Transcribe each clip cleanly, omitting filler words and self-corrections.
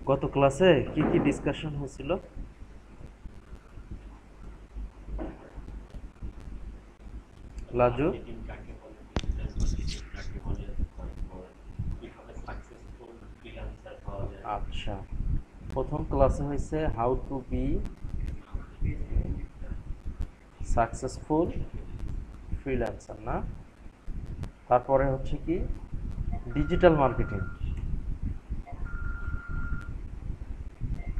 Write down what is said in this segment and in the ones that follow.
গত ক্লাসে কি কি ডিসকাশন হয়েছিল? লাজু, মার্কেটিং কাকে বলে, ডিজিটাল মার্কেটিং কাকে বলে, তারপর কিভাবে সাকসেসফুল ফ্রিল্যান্সার হওয়া যায়। আচ্ছা, প্রথম ক্লাসে হয়েছে how to be successful freelancer না? তারপরে হচ্ছে কি ডিজিটাল মার্কেটিং।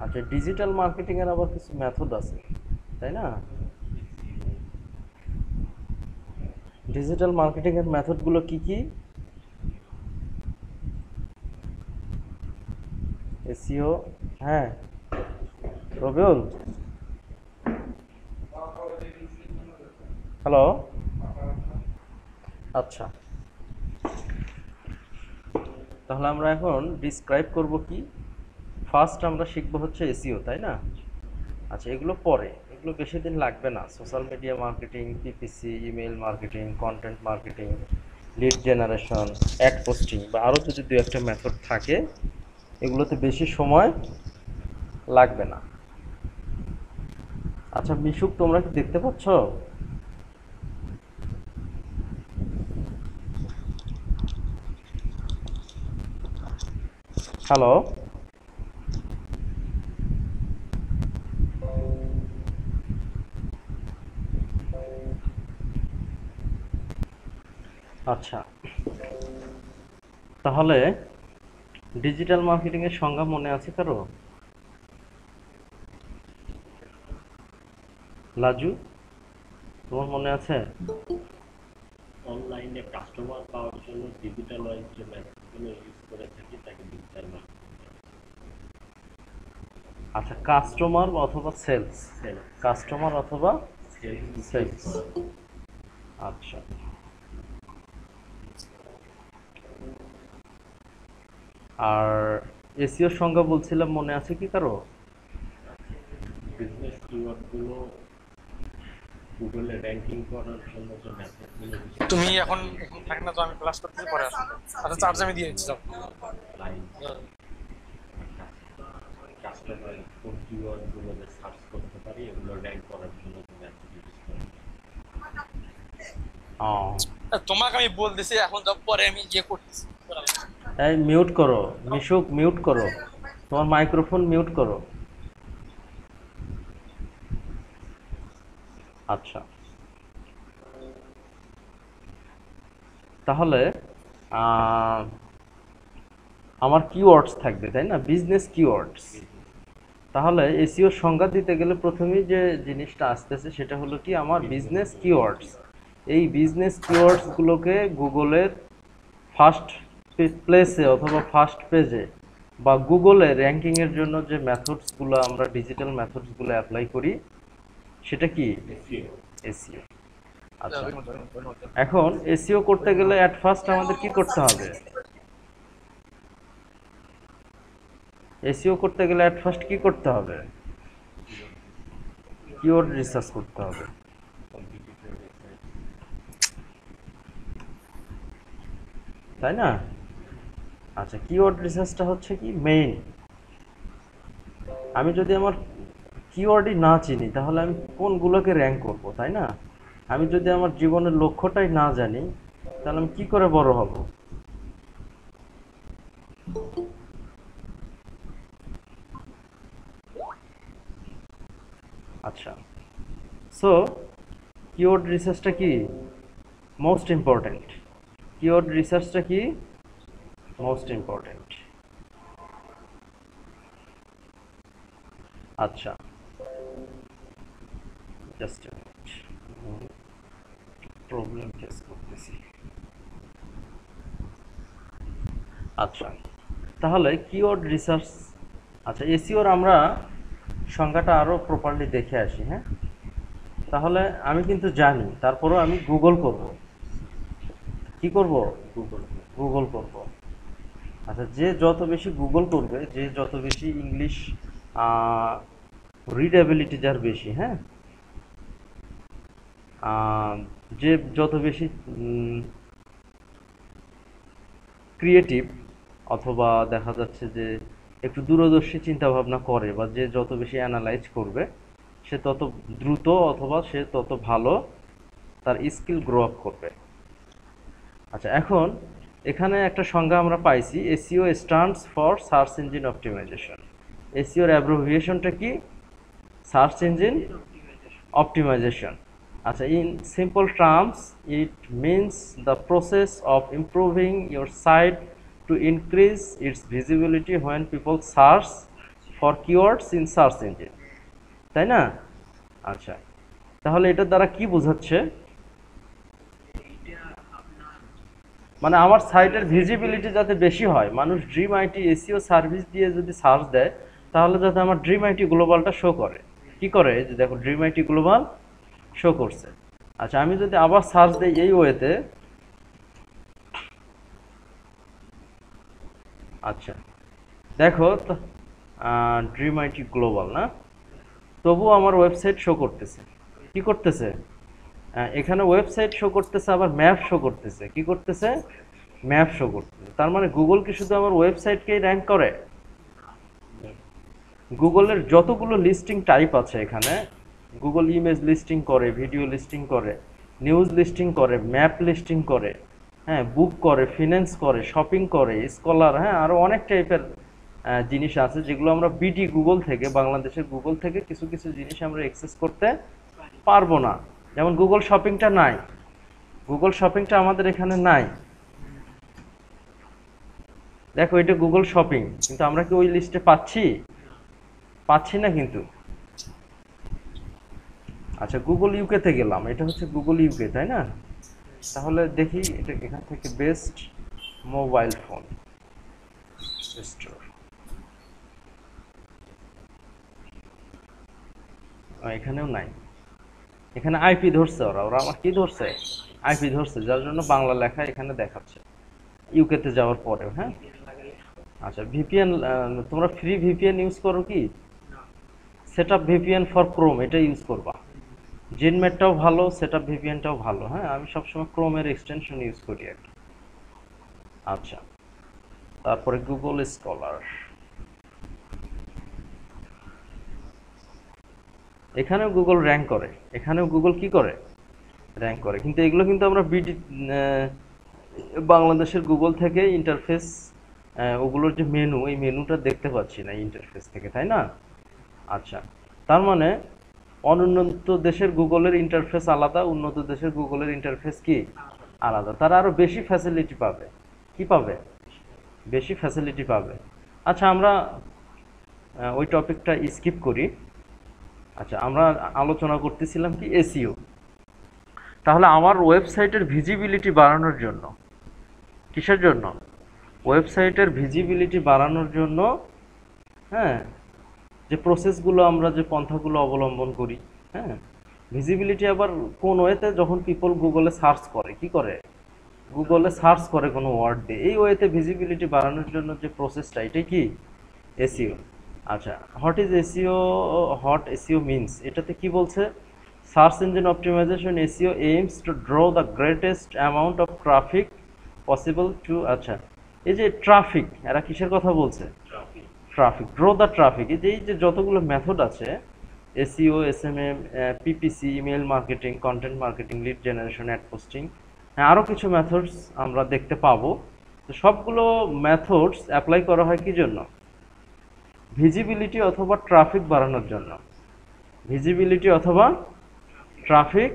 আচ্ছা, ডিজিটাল মার্কেটিং এর আবার কিছু মেথড আছে, তাই না? ডিজিটাল মার্কেটিং এর মেথডগুলো কি কি? এসইও, হ্যাঁ। রবিউল, হ্যালো। আচ্ছা, তাহলে আমরা এখন ডিসক্রাইব করব কি। ফার্স্ট আমরা শিখবো হচ্ছে এসইও, তাই না? আচ্ছা, এগুলো পরে, এগুলো বেশি দিন লাগবে না। Social media marketing, PPC, email marketing, content marketing, lead generation, ad posting বা আরও যদি দু একটা মেথড থাকে, এগুলোতে বেশি সময় লাগবে না। আচ্ছা মিশুক, তোমরা কি দেখতে পাচ্ছ? হ্যালো। আচ্ছা, তাহলে ডিজিটাল মার্কেটিং এর সংজ্ঞা মনে আছে কারো? লাজু, তোমার মনে আছে? অনলাইনে কাস্টমার পাওয়ার জন্য ডিজিটাল ওয়াইজ যে মেথডগুলো ইউজ করে থাকি তাকে ডিজিটাল মার্কেটিং আচ্ছা, কাস্টমার অথবা সেলস, সেলস কাস্টমার অথবা সেলস সেলস। আচ্ছা, আর এসইওর সংজ্ঞা বলছিলাম, মনে আছে কি কারো? বিজনেস কিওয়ার্ডগুলো গুগলে র্যাঙ্কিং করার জন্য যে মেথডগুলো ইউজ তুমি এখন থাক না তো, আমি ক্লাস করতেছি, পরে আসো। আচ্ছা, চার্জ আমি দিয়ে দিচ্ছি, যাও। লাইন কাস্টমার কোন কিওয়ার্ডগুলো সার্চ করতে পারি এগুলো র্যাঙ্ক করার জন্য যে মেথড ইউজ করি। তোমাকে আমি বলতেছি, এখন যাও, পরে আমি ইয়ে করতেছি। এই মিউট করো, মিশুক মিউট করো, তোমার মাইক্রোফোন মিউট করো। আচ্ছা, তাহলে আমার কিওয়ার্ডস থাকবে, তাই না? Business keywords. তাহলে এসইও সংজ্ঞা দিতে গেলে প্রথমেই যে জিনিসটা আসতেছে সেটা হলো কি, আমার বিজনেস কিওয়ার্ডস। এই বিজনেস কিওয়ার্ডসগুলোকে গুগলের ফার্স্ট প্লেসে অথবা ফার্স্ট পেজে বা গুগলে র্যাঙ্কিংয়ের জন্য যে মেথডসগুলো আমরা ডিজিটাল মেথডসগুলো অ্যাপ্লাই করি, সেটা কি? এসইও। আচ্ছা, এখন এসইও করতে গেলে অ্যাট ফার্স্ট আমাদের কি করতে হবে? এসইও করতে গেলে অ্যাট ফার্স্ট কি করতে হবে? কিওয়ার্ড রিসার্চ করতে হবে, তাই না? আচ্ছা, কিওয়ার্ড রিসার্চটা হচ্ছে কি মেইন। আমি যদি আমার কিওয়ার্ডই না চিনি তাহলে আমি কোনগুলোকে র্যাঙ্ক করব, তাই না? আমি যদি আমার জীবনের লক্ষ্যটাই না জানি তাহলে আমি কি করে বড় হব? আচ্ছা, সো কিওয়ার্ড রিসার্চটা কি মোস্ট ইম্পর্টেন্ট। কিওয়ার্ড রিসার্চটা কি মোস্ট ইম্পর্টেন্ট। আচ্ছা, জাস্ট প্রবলেম ফেস করতেছি। আচ্ছা, তাহলে কিওয়ার্ড রিসার্চ। আচ্ছা, এসইওর আমরা সংজ্ঞাটা আরও প্রপারলি দেখে আসি, হ্যাঁ? তাহলে আমি কিন্তু জানি, তারপরেও আমি গুগল করব। কি করব? গুগল করব। আচ্ছা, যে যত বেশি গুগল করবে, যে যত বেশি ইংলিশ রিডেবিলিটি যার বেশি, হ্যাঁ, যে যত বেশি ক্রিয়েটিভ, অথবা দেখা যাচ্ছে যে একটু দূরদর্শী চিন্তা ভাবনা করে বা যে যত বেশি অ্যানালাইজ করবে সে তত দ্রুত অথবা সে তত ভালো তার স্কিল গ্রো আপ করবে। আচ্ছা, এখন এখানে একটা সংজ্ঞা আমরা পাইছি, SEO stands for search engine optimisation. এসইওর অ্যাব্রিভিয়েশনটা কি? Search engine optimisation. আচ্ছা, in simple terms it means the process of improving your site to increase its visibility when people search for keywords in search engine, তাই না? আচ্ছা, তাহলে এটার দ্বারা কি বোঝাচ্ছে? মানে আমার সাইটের ভিজিবিলিটি যাতে বেশি হয়, মানুষ ড্রিম আইটি এসইও সার্ভিস দিয়ে যদি সার্চ দেয় তাহলে যাতে আমার ড্রিম আইটি গ্লোবালটা শো করে। কি করে? এই যে দেখো, ড্রিম আইটি গ্লোবাল শো করছে। আচ্ছা, আমি যদি আবার সার্চ দেই এই ওয়েতে, আচ্ছা দেখো ড্রিম আইটি গ্লোবাল না, তবুও আমার ওয়েবসাইট শো করতেছে। কি করতেছে? এখানে ওয়েবসাইট শো করতেছে, আবার ম্যাপ শো করতেছে। কি করতেছে? ম্যাপ শো করতেছে। তার মানে গুগল কি শুধু আমার ওয়েবসাইটকেই র্যাঙ্ক করে? গুগলের যতগুলো লিস্টিং টাইপ আছে এখানে, গুগল ইমেজ লিস্টিং করে, ভিডিও লিস্টিং করে, নিউজ লিস্টিং করে, ম্যাপ লিস্টিং করে, হ্যাঁ, বুক করে, ফিন্যান্স করে, শপিং করে, স্কলার, হ্যাঁ, আরও অনেক টাইপের জিনিস আছে যেগুলো আমরা বিডি গুগল থেকে, বাংলাদেশের গুগল থেকে কিছু কিছু জিনিস আমরা অ্যাক্সেস করতে পারবো না। যেমন গুগল শপিংটা নাই, গুগল শপিংটা আমাদের এখানে নাই। দেখো, এটা গুগল শপিং, কিন্তু আমরা কি ওই লিস্টে পাচ্ছি? পাচ্ছি না কিন্তু। আচ্ছা, গুগল ইউকেতে গেলাম, এটা হচ্ছে গুগল ইউকে, তাই না? তাহলে দেখি এটা এখান থেকে বেস্ট মোবাইল ফোন স্টোর, এখানেও নাই। এখানে আইপি ধরছে, ওরা ওরা আমার কি ধরছে? আইপি ধরছে, যার জন্য বাংলা লেখা এখানে দেখাচ্ছে ইউকেতে যাওয়ার পরেও। হ্যাঁ, আচ্ছা, ভিপিএন, তোমরা ফ্রি ভিপিএন ইউজ করো কি? সেটআপ ভিপিএন ফর ক্রোম, এটা ইউজ করবা। জিনমেটটাও ভালো, সেটআপ ভিপিএনটাও ভালো। হ্যাঁ, আমি সবসময় ক্রোমের এক্সটেনশন ইউজ করি আর কি। আচ্ছা, তারপরে গুগল স্কলার, এখানেও গুগল র্যাঙ্ক করে, এখানেও গুগল কি করে? র্যাঙ্ক করে। কিন্তু এগুলো কিন্তু আমরা বিডি বাংলাদেশের গুগল থেকে ইন্টারফেস, ওগুলোর যে মেনু, এই মেনুটা দেখতে পাচ্ছি না ইন্টারফেস থেকে, তাই না? আচ্ছা, তার মানে অনুন্নত দেশের গুগলের ইন্টারফেস আলাদা, উন্নত দেশের গুগলের ইন্টারফেস কি আলাদা। তারা আরো বেশি ফ্যাসিলিটি পাবে। কি পাবে? বেশি ফ্যাসিলিটি পাবে। আচ্ছা, আমরা ওই টপিকটা স্কিপ করি। আচ্ছা, আমরা আলোচনা করতেছিলাম কি এসইও। তাহলে আমার ওয়েবসাইটের ভিজিবিলিটি বাড়ানোর জন্য, কিসের জন্য? ওয়েবসাইটের ভিজিবিলিটি বাড়ানোর জন্য, হ্যাঁ, যে প্রসেসগুলো আমরা, যে পন্থাগুলো অবলম্বন করি, হ্যাঁ, ভিজিবিলিটি আবার কোন ওয়েতে? যখন পিপল গুগলে সার্চ করে, কি করে? গুগলে সার্চ করে কোনো ওয়ার্ড দিয়ে, এই ওয়েতে ভিজিবিলিটি বাড়ানোর জন্য যে প্রসেসটা, এটাই কি এসইও। আচ্ছা, হোয়াট এসইও মিনস, এটাতে কি বলছে? Search engine optimization SEO aims to draw the greatest amount of traffic possible to, আচ্ছা, এই যে ট্রাফিক, এরা কিসের কথা বলছে? Traffic, draw the traffic. এই যে যতগুলো মেথড আছে, SEO, SMM, PPC, email marketing, content marketing, lead generation, ad posting, হ্যাঁ, আরও কিছু মেথডস আমরা দেখতে পাবো। তো সবগুলো মেথডস অ্যাপ্লাই করা হয় কি জন্য? ভিজিবিলিটি অথবা ট্রাফিক বাড়ানোর জন্য। ভিজিবিলিটি অথবা ট্রাফিক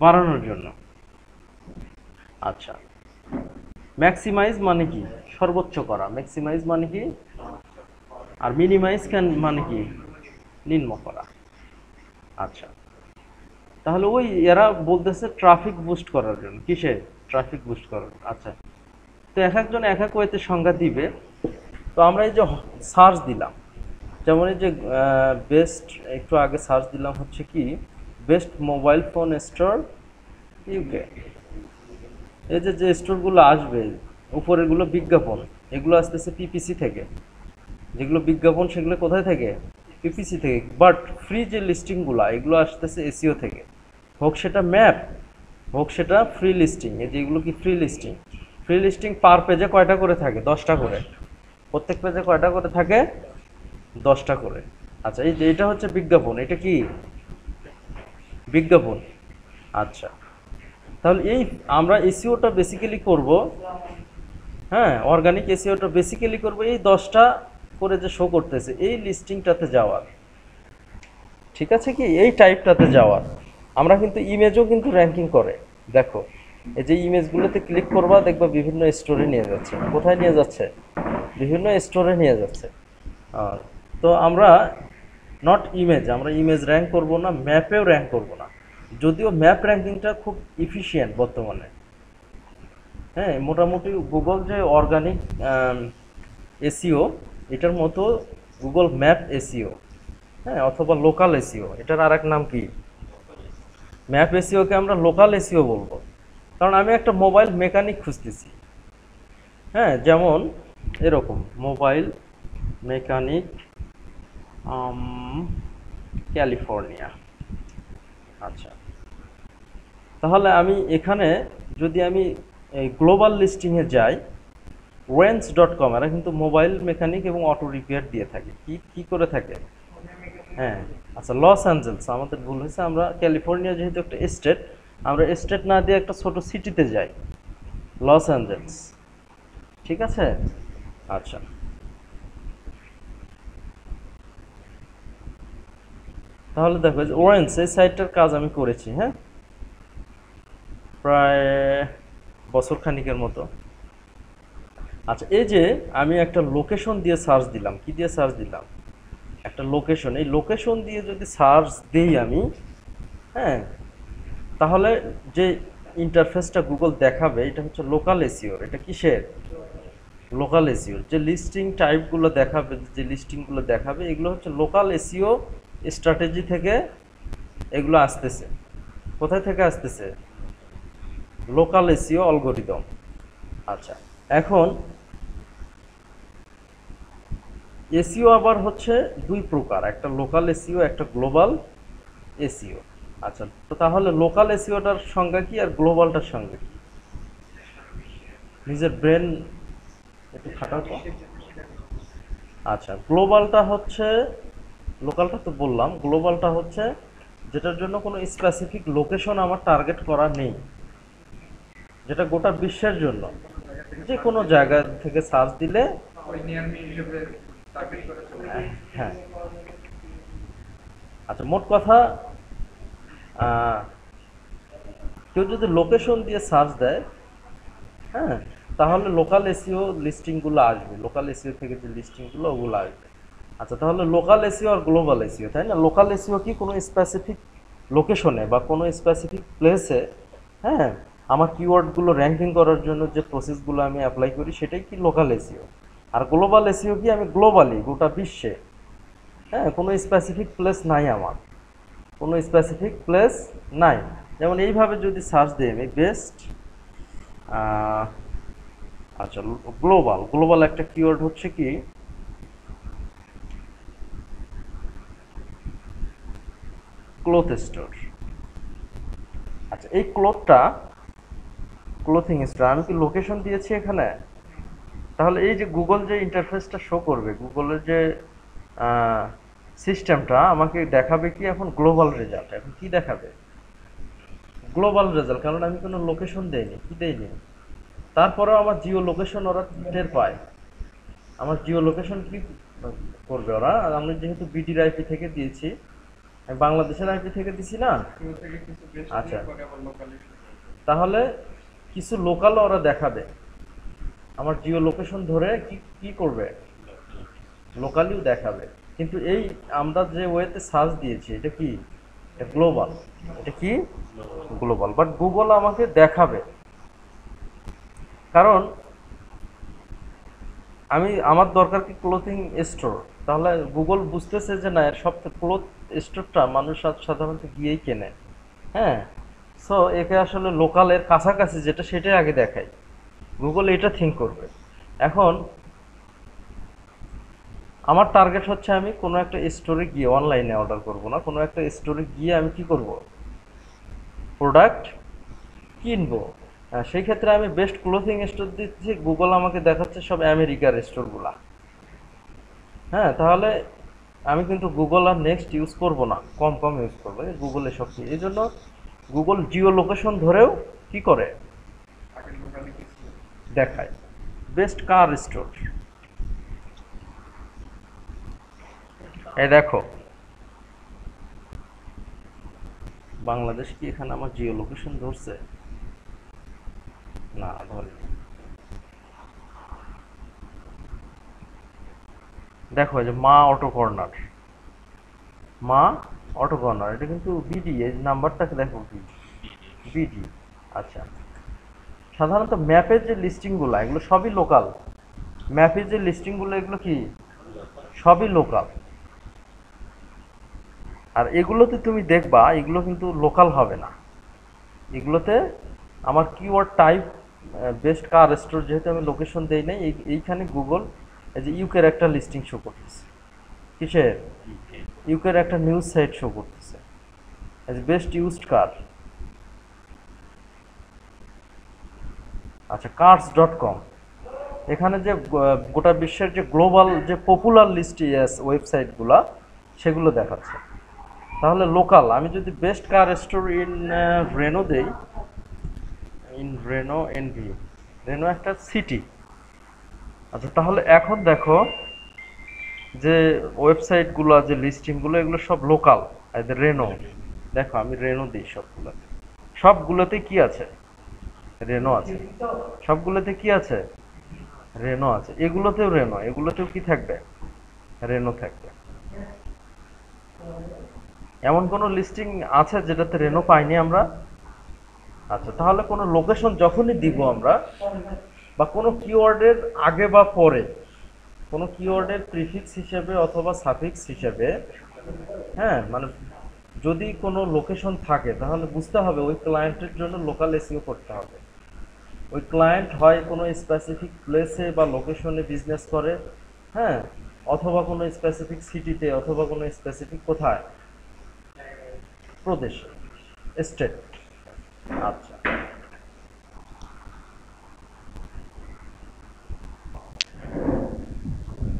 বাড়ানোর জন্য। আচ্ছা, ম্যাক্সিমাইজ মানে কি? সর্বোচ্চ করা। ম্যাক্সিমাইজ মানে কি? আর মিনিমাইজ মানে কি? নিম্ন করা। আচ্ছা, তাহলে ওই এরা বলতেছে ট্রাফিক বুস্ট করার জন্য। কিসে? ট্রাফিক বুস্ট করার। আচ্ছা, তো এক একজন এক এক ওয়েতে সংজ্ঞা দিবে। তো আমরা এই যে সার্চ দিলাম, যেমন এই যে বেস্ট, একটু আগে সার্চ দিলাম হচ্ছে কি best mobile phone store UK. এই যে স্টোরগুলো আসবে উপরেরগুলো বিজ্ঞাপন, এগুলো আসতেছে পিপিসি থেকে। যেগুলো বিজ্ঞাপন সেগুলো কোথায় থেকে? পিপিসি থেকে। বাট ফ্রি যে লিস্টিংগুলো, এগুলো আসতেছে এসইও থেকে। হোক সেটা ম্যাপ, হোক সেটা ফ্রি লিস্টিং। এই যেগুলো কি ফ্রি লিস্টিং, ফ্রি লিস্টিং পার পেজে কয়টা করে থাকে? 10টা করে। প্রত্যেক পেজে কয়টা করে থাকে? 10টা করে। আচ্ছা, এই যে এটা হচ্ছে বিজ্ঞাপন, এটা কি বিজ্ঞাপন? আচ্ছা, তাহলে এই আমরা এসইওটা বেসিক্যালি করব, হ্যাঁ, অর্গানিক এসইওটা বেসিক্যালি করব এই 10টা করে যে শো করতেছে এই লিস্টিংটাতে যাওয়ার, ঠিক আছে, কি এই টাইপটাতে যাওয়ার। আমরা কিন্তু ইমেজও কিন্তু র্যাঙ্কিং করে, দেখো এই যে ইমেজগুলোতে ক্লিক করবা দেখবা বিভিন্ন স্টোরে নিয়ে যাচ্ছে। কোথায় নিয়ে যাচ্ছে? বিভিন্ন স্টোরে নিয়ে যাচ্ছে। আর তো আমরা নট ইমেজ, আমরা ইমেজ র্যাঙ্ক করব না, ম্যাপেও র্যাঙ্ক করব না, যদিও ম্যাপ র্যাঙ্কিংটা খুব ইফিশিয়েন্ট বর্তমানে। হ্যাঁ, মোটামুটি গুগল যে অর্গানিক এসইও, এটার মতো গুগল ম্যাপ এসইও, হ্যাঁ, অথবা লোকাল এসইও, এটার আর এক নাম কি? ম্যাপ এসইওকে আমরা লোকাল এসইও বলবো। কারণ আমি একটা মোবাইল মেকানিক খুঁজতেছি, হ্যাঁ, যেমন এরকম মোবাইল মেকানিক ক্যালিফোর্নিয়া। আচ্ছা, তাহলে আমি এখানে যদি আমি এই গ্লোবাল লিস্টিংয়ে যাই, ওয়েন্স.কম, এরা কিন্তু মোবাইল মেকানিক এবং অটো রিপেয়ার দিয়ে থাকে। কি কি করে থাকে? হ্যাঁ, আচ্ছা, লস অ্যাঞ্জেলস, আমাদের ভুল হয়েছে, আমরা ক্যালিফোর্নিয়া যেহেতু একটা স্টেট, আমরা স্টেট না দিয়ে একটা ছোট সিটিতে যাই, লস অ্যাঞ্জেলস, ঠিক আছে। আচ্ছা, তাহলে দেখো ওরেন্স এই সাইটটার কাজ আমি করেছি, হ্যাঁ, প্রায় বছর খানিকের মতো। আচ্ছা, এই যে আমি একটা লোকেশন দিয়ে সার্চ দিলাম, কি দিয়ে সার্চ দিলাম? একটা লোকেশন। এই লোকেশন দিয়ে যদি সার্চ দিই আমি, হ্যাঁ, তাহলে যে ইন্টারফেসটা গুগল দেখাবে এটা হচ্ছে লোকাল এসইওর। এটা কিসের? লোকাল এসইওর। যে লিস্টিং টাইপগুলো দেখাবে, যে লিস্টিংগুলো দেখাবে, এগুলো হচ্ছে লোকাল এসইও স্ট্র্যাটেজি থেকে এগুলো আসতেছে। কোথায় থেকে আসতেছে? Local SEO algorithm. আচ্ছা, এখন এসইও আবার হচ্ছে দুই প্রকার, একটা লোকাল এসইও, একটা গ্লোবাল এসইও। আচ্ছা, তো তাহলে লোকাল এসইওটার সংজ্ঞা কি আর গ্লোবালটার সংজ্ঞা কি? নিজের ব্রেন একটু খাটাও তো। আচ্ছা, গ্লোবালটা হচ্ছে, লোকালটা তো বললাম, গ্লোবালটা হচ্ছে যেটার জন্য কোনো স্পেসিফিক লোকেশন আমার টার্গেট করা নেই, যেটা গোটা বিশ্বের জন্য যে কোনো জায়গা থেকে সার্চ দিলে, হ্যাঁ, আচ্ছা, মোট কথা কেউ যদি লোকেশন দিয়ে সার্চ দেয়, হ্যাঁ, তাহলে লোকাল এসইও লিস্টিংগুলো আসবে, লোকাল এসইও থেকে যে লিস্টিংগুলো ওগুলো আসবে। আচ্ছা, তাহলে লোকাল এসইও আর গ্লোবাল এসইও, তাই না? লোকাল এসইও কি কোনো স্পেসিফিক লোকেশনে বা কোনো স্পেসিফিক প্লেসে, হ্যাঁ, আমার কিওয়ার্ডগুলো র্যাঙ্কিং করার জন্য যে প্রসেসগুলো আমি অ্যাপ্লাই করি সেটাই কি লোকাল এসইও। আর গ্লোবাল এসইও কি আমি গ্লোবালি গোটা বিশ্বে, হ্যাঁ, কোনো স্পেসিফিক প্লেস নাই আমার, কোনো স্পেসিফিক প্লেস নাই। যেমন এইভাবে যদি সার্চ দিই আমি বেস্ট, আচ্ছা, গ্লোবাল, গ্লোবাল একটা কিওয়ার্ড হচ্ছে কি ক্লথ স্টোর। আচ্ছা, এই ক্লথটা ক্লোথিং স্টোর, আমি কি লোকেশন দিয়েছি এখানে? তাহলে এই যে গুগল যে ইন্টারফেসটা শো করবে, গুগলের যে সিস্টেমটা আমাকে দেখাবে কি এখন? Global result. এখন কি দেখাবে? গ্লোবাল রেজাল্ট, কারণ আমি কোনো লোকেশন দেইনি, কি দেইনি। তারপরেও আমার জিও লোকেশন ওরা টের পায়। আমার জিও লোকেশন কি করবে ওরা? আমি যেহেতু বিডির আইপি থেকে দিয়েছি, আমি বাংলাদেশের আইপি থেকে দিছি না। আচ্ছা, তাহলে কিছু লোকাল ওরা দেখাবে, আমার জিও লোকেশন ধরে কি কি করবে? লোকালিও দেখাবে। কিন্তু এই আমরা যে ওয়েতে সার্চ দিয়েছি এটা কি? এটা গ্লোবাল। এটা কি? গ্লোবাল। বাট গুগল আমাকে দেখাবে, কারণ আমি, আমার দরকার কি ক্লোথিং স্টোর। তাহলে গুগল বুঝতেছে যে না, এর সব ক্লোথ স্টোরটা মানুষ সাধারণত গিয়েই কেনে, হ্যাঁ, সো একে আসলে লোকালের কাছাকাছি যেটা সেটাই আগে দেখায়, গুগল এটা থিঙ্ক করবে। এখন আমার টার্গেট হচ্ছে আমি কোনো একটা স্টোরে গিয়ে অনলাইনে অর্ডার করব না, কোনো একটা স্টোরে গিয়ে আমি কি করব? প্রোডাক্ট কিনবো। সেই ক্ষেত্রে আমি বেস্ট ক্লোথিং স্টোর দিচ্ছি, গুগল আমাকে দেখাচ্ছে সব আমেরিকার স্টোরগুলা, হ্যাঁ, তাহলে আমি কিন্তু গুগল আর নেক্সট ইউজ করব না, কম কম ইউজ করবো। গুগল এসব কি, এই জন্য গুগল জিও লোকেশন ধরেও কি করে দেখায় বেস্ট কার স্টোর। এই দেখো, বাংলাদেশ কি এখানে আমার জিও লোকেশন ধরছে? না, ধরে। দেখো এই যে মা অটো কর্নার, মা অটো কর্নার, এটা কিন্তু বিডি, এই নাম্বারটাকে দেখো বিডি। আচ্ছা, সাধারণত ম্যাপের যে লিস্টিংগুলো এগুলো সবই লোকাল। ম্যাপের যে লিস্টিংগুলো এগুলো কি সবই লোকাল। আর এগুলোতে তুমি দেখবা এগুলো কিন্তু লোকাল হবে না। এগুলোতে আমার keyword type best car store, যেহেতু আমি লোকেশন দেই নাই, এইখানে গুগল এই যে ইউকের একটা লিস্টিং শো করতেছে, কিসের ইউকের একটা নিউজ সাইট শো করতেছে এজ বেস্ট ইউজড কার। আচ্ছা, কার্স.কম, এখানে যে গোটা বিশ্বের যে গ্লোবাল যে পপুলার লিস্ট ওয়েবসাইটগুলা সেগুলো দেখাচ্ছে। তাহলে লোকাল, আমি যদি best car store in Reno দেই, ইন রেনো এনভি, রেনো একটা সিটি। আচ্ছা, তাহলে এখন দেখো যে ওয়েবসাইটগুলো যে লিস্টিংগুলো এগুলো সব লোকাল। রেনো, দেখো আমি রেনো দিই সবগুলোতে, সবগুলোতে কি আছে রেনো আছে, সবগুলোতে কি আছে রেনো আছে, এগুলোতেও রেনো, এগুলোতেও কি থাকবে রেনো থাকবে। এমন কোনো লিস্টিং আছে যেটাতে রেনো পাইনি আমরা? আচ্ছা, তাহলে কোনো লোকেশন যখনই দিব আমরা, বা কোনো কিওয়ার্ডের আগে বা পরে, কোনো কিওয়ার্ডের প্রিফিক্স হিসেবে অথবা সাফিক্স হিসেবে, হ্যাঁ মানে যদি কোনো লোকেশন থাকে তাহলে বুঝতে হবে ওই ক্লায়েন্টের জন্য লোকাল এসইও করতে হবে। ওই ক্লায়েন্ট হয় কোনো স্পেসিফিক প্লেসে বা লোকেশনে বিজনেস করে, হ্যাঁ, অথবা কোনো স্পেসিফিক সিটিতে, অথবা কোনো স্পেসিফিক কোথায় প্রদেশে, স্টেট। আচ্ছা,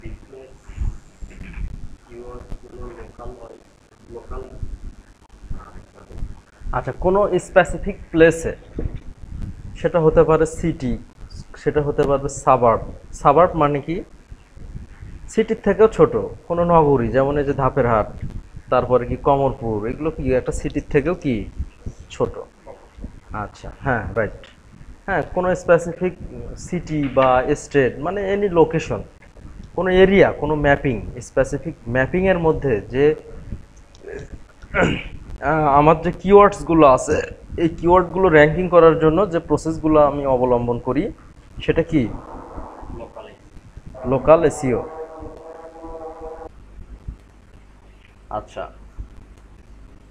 বিজনেস কিওয়ার্ডগুলো লোকাল হয়, লোকাল আচ্ছা, কোনো স্পেসিফিক প্লেসে, সেটা হতে পারে সিটি, সেটা হতে পারে সাবার্ব। সাবার্ব মানে কি সিটির থেকেও ছোট কোনো নগরী, যেমন এই যে ধাপের হাট, তারপরে কি কমলপুর, এগুলো কি একটা সিটির থেকেও কি ছোট। আচ্ছা, হ্যাঁ রাইট। হ্যাঁ, কোনো স্পেসিফিক সিটি বা স্টেট মানে এনি লোকেশন, কোনো এরিয়া, কোনো ম্যাপিং, স্পেসিফিক ম্যাপিংয়ের মধ্যে যে আমার যে কিওয়ার্ডসগুলো আছে, এই কিওয়ার্ডগুলো র্যাঙ্কিং করার জন্য যে প্রসেসগুলো আমি অবলম্বন করি সেটা কি লোকাল লোকাল এসইও। আচ্ছা,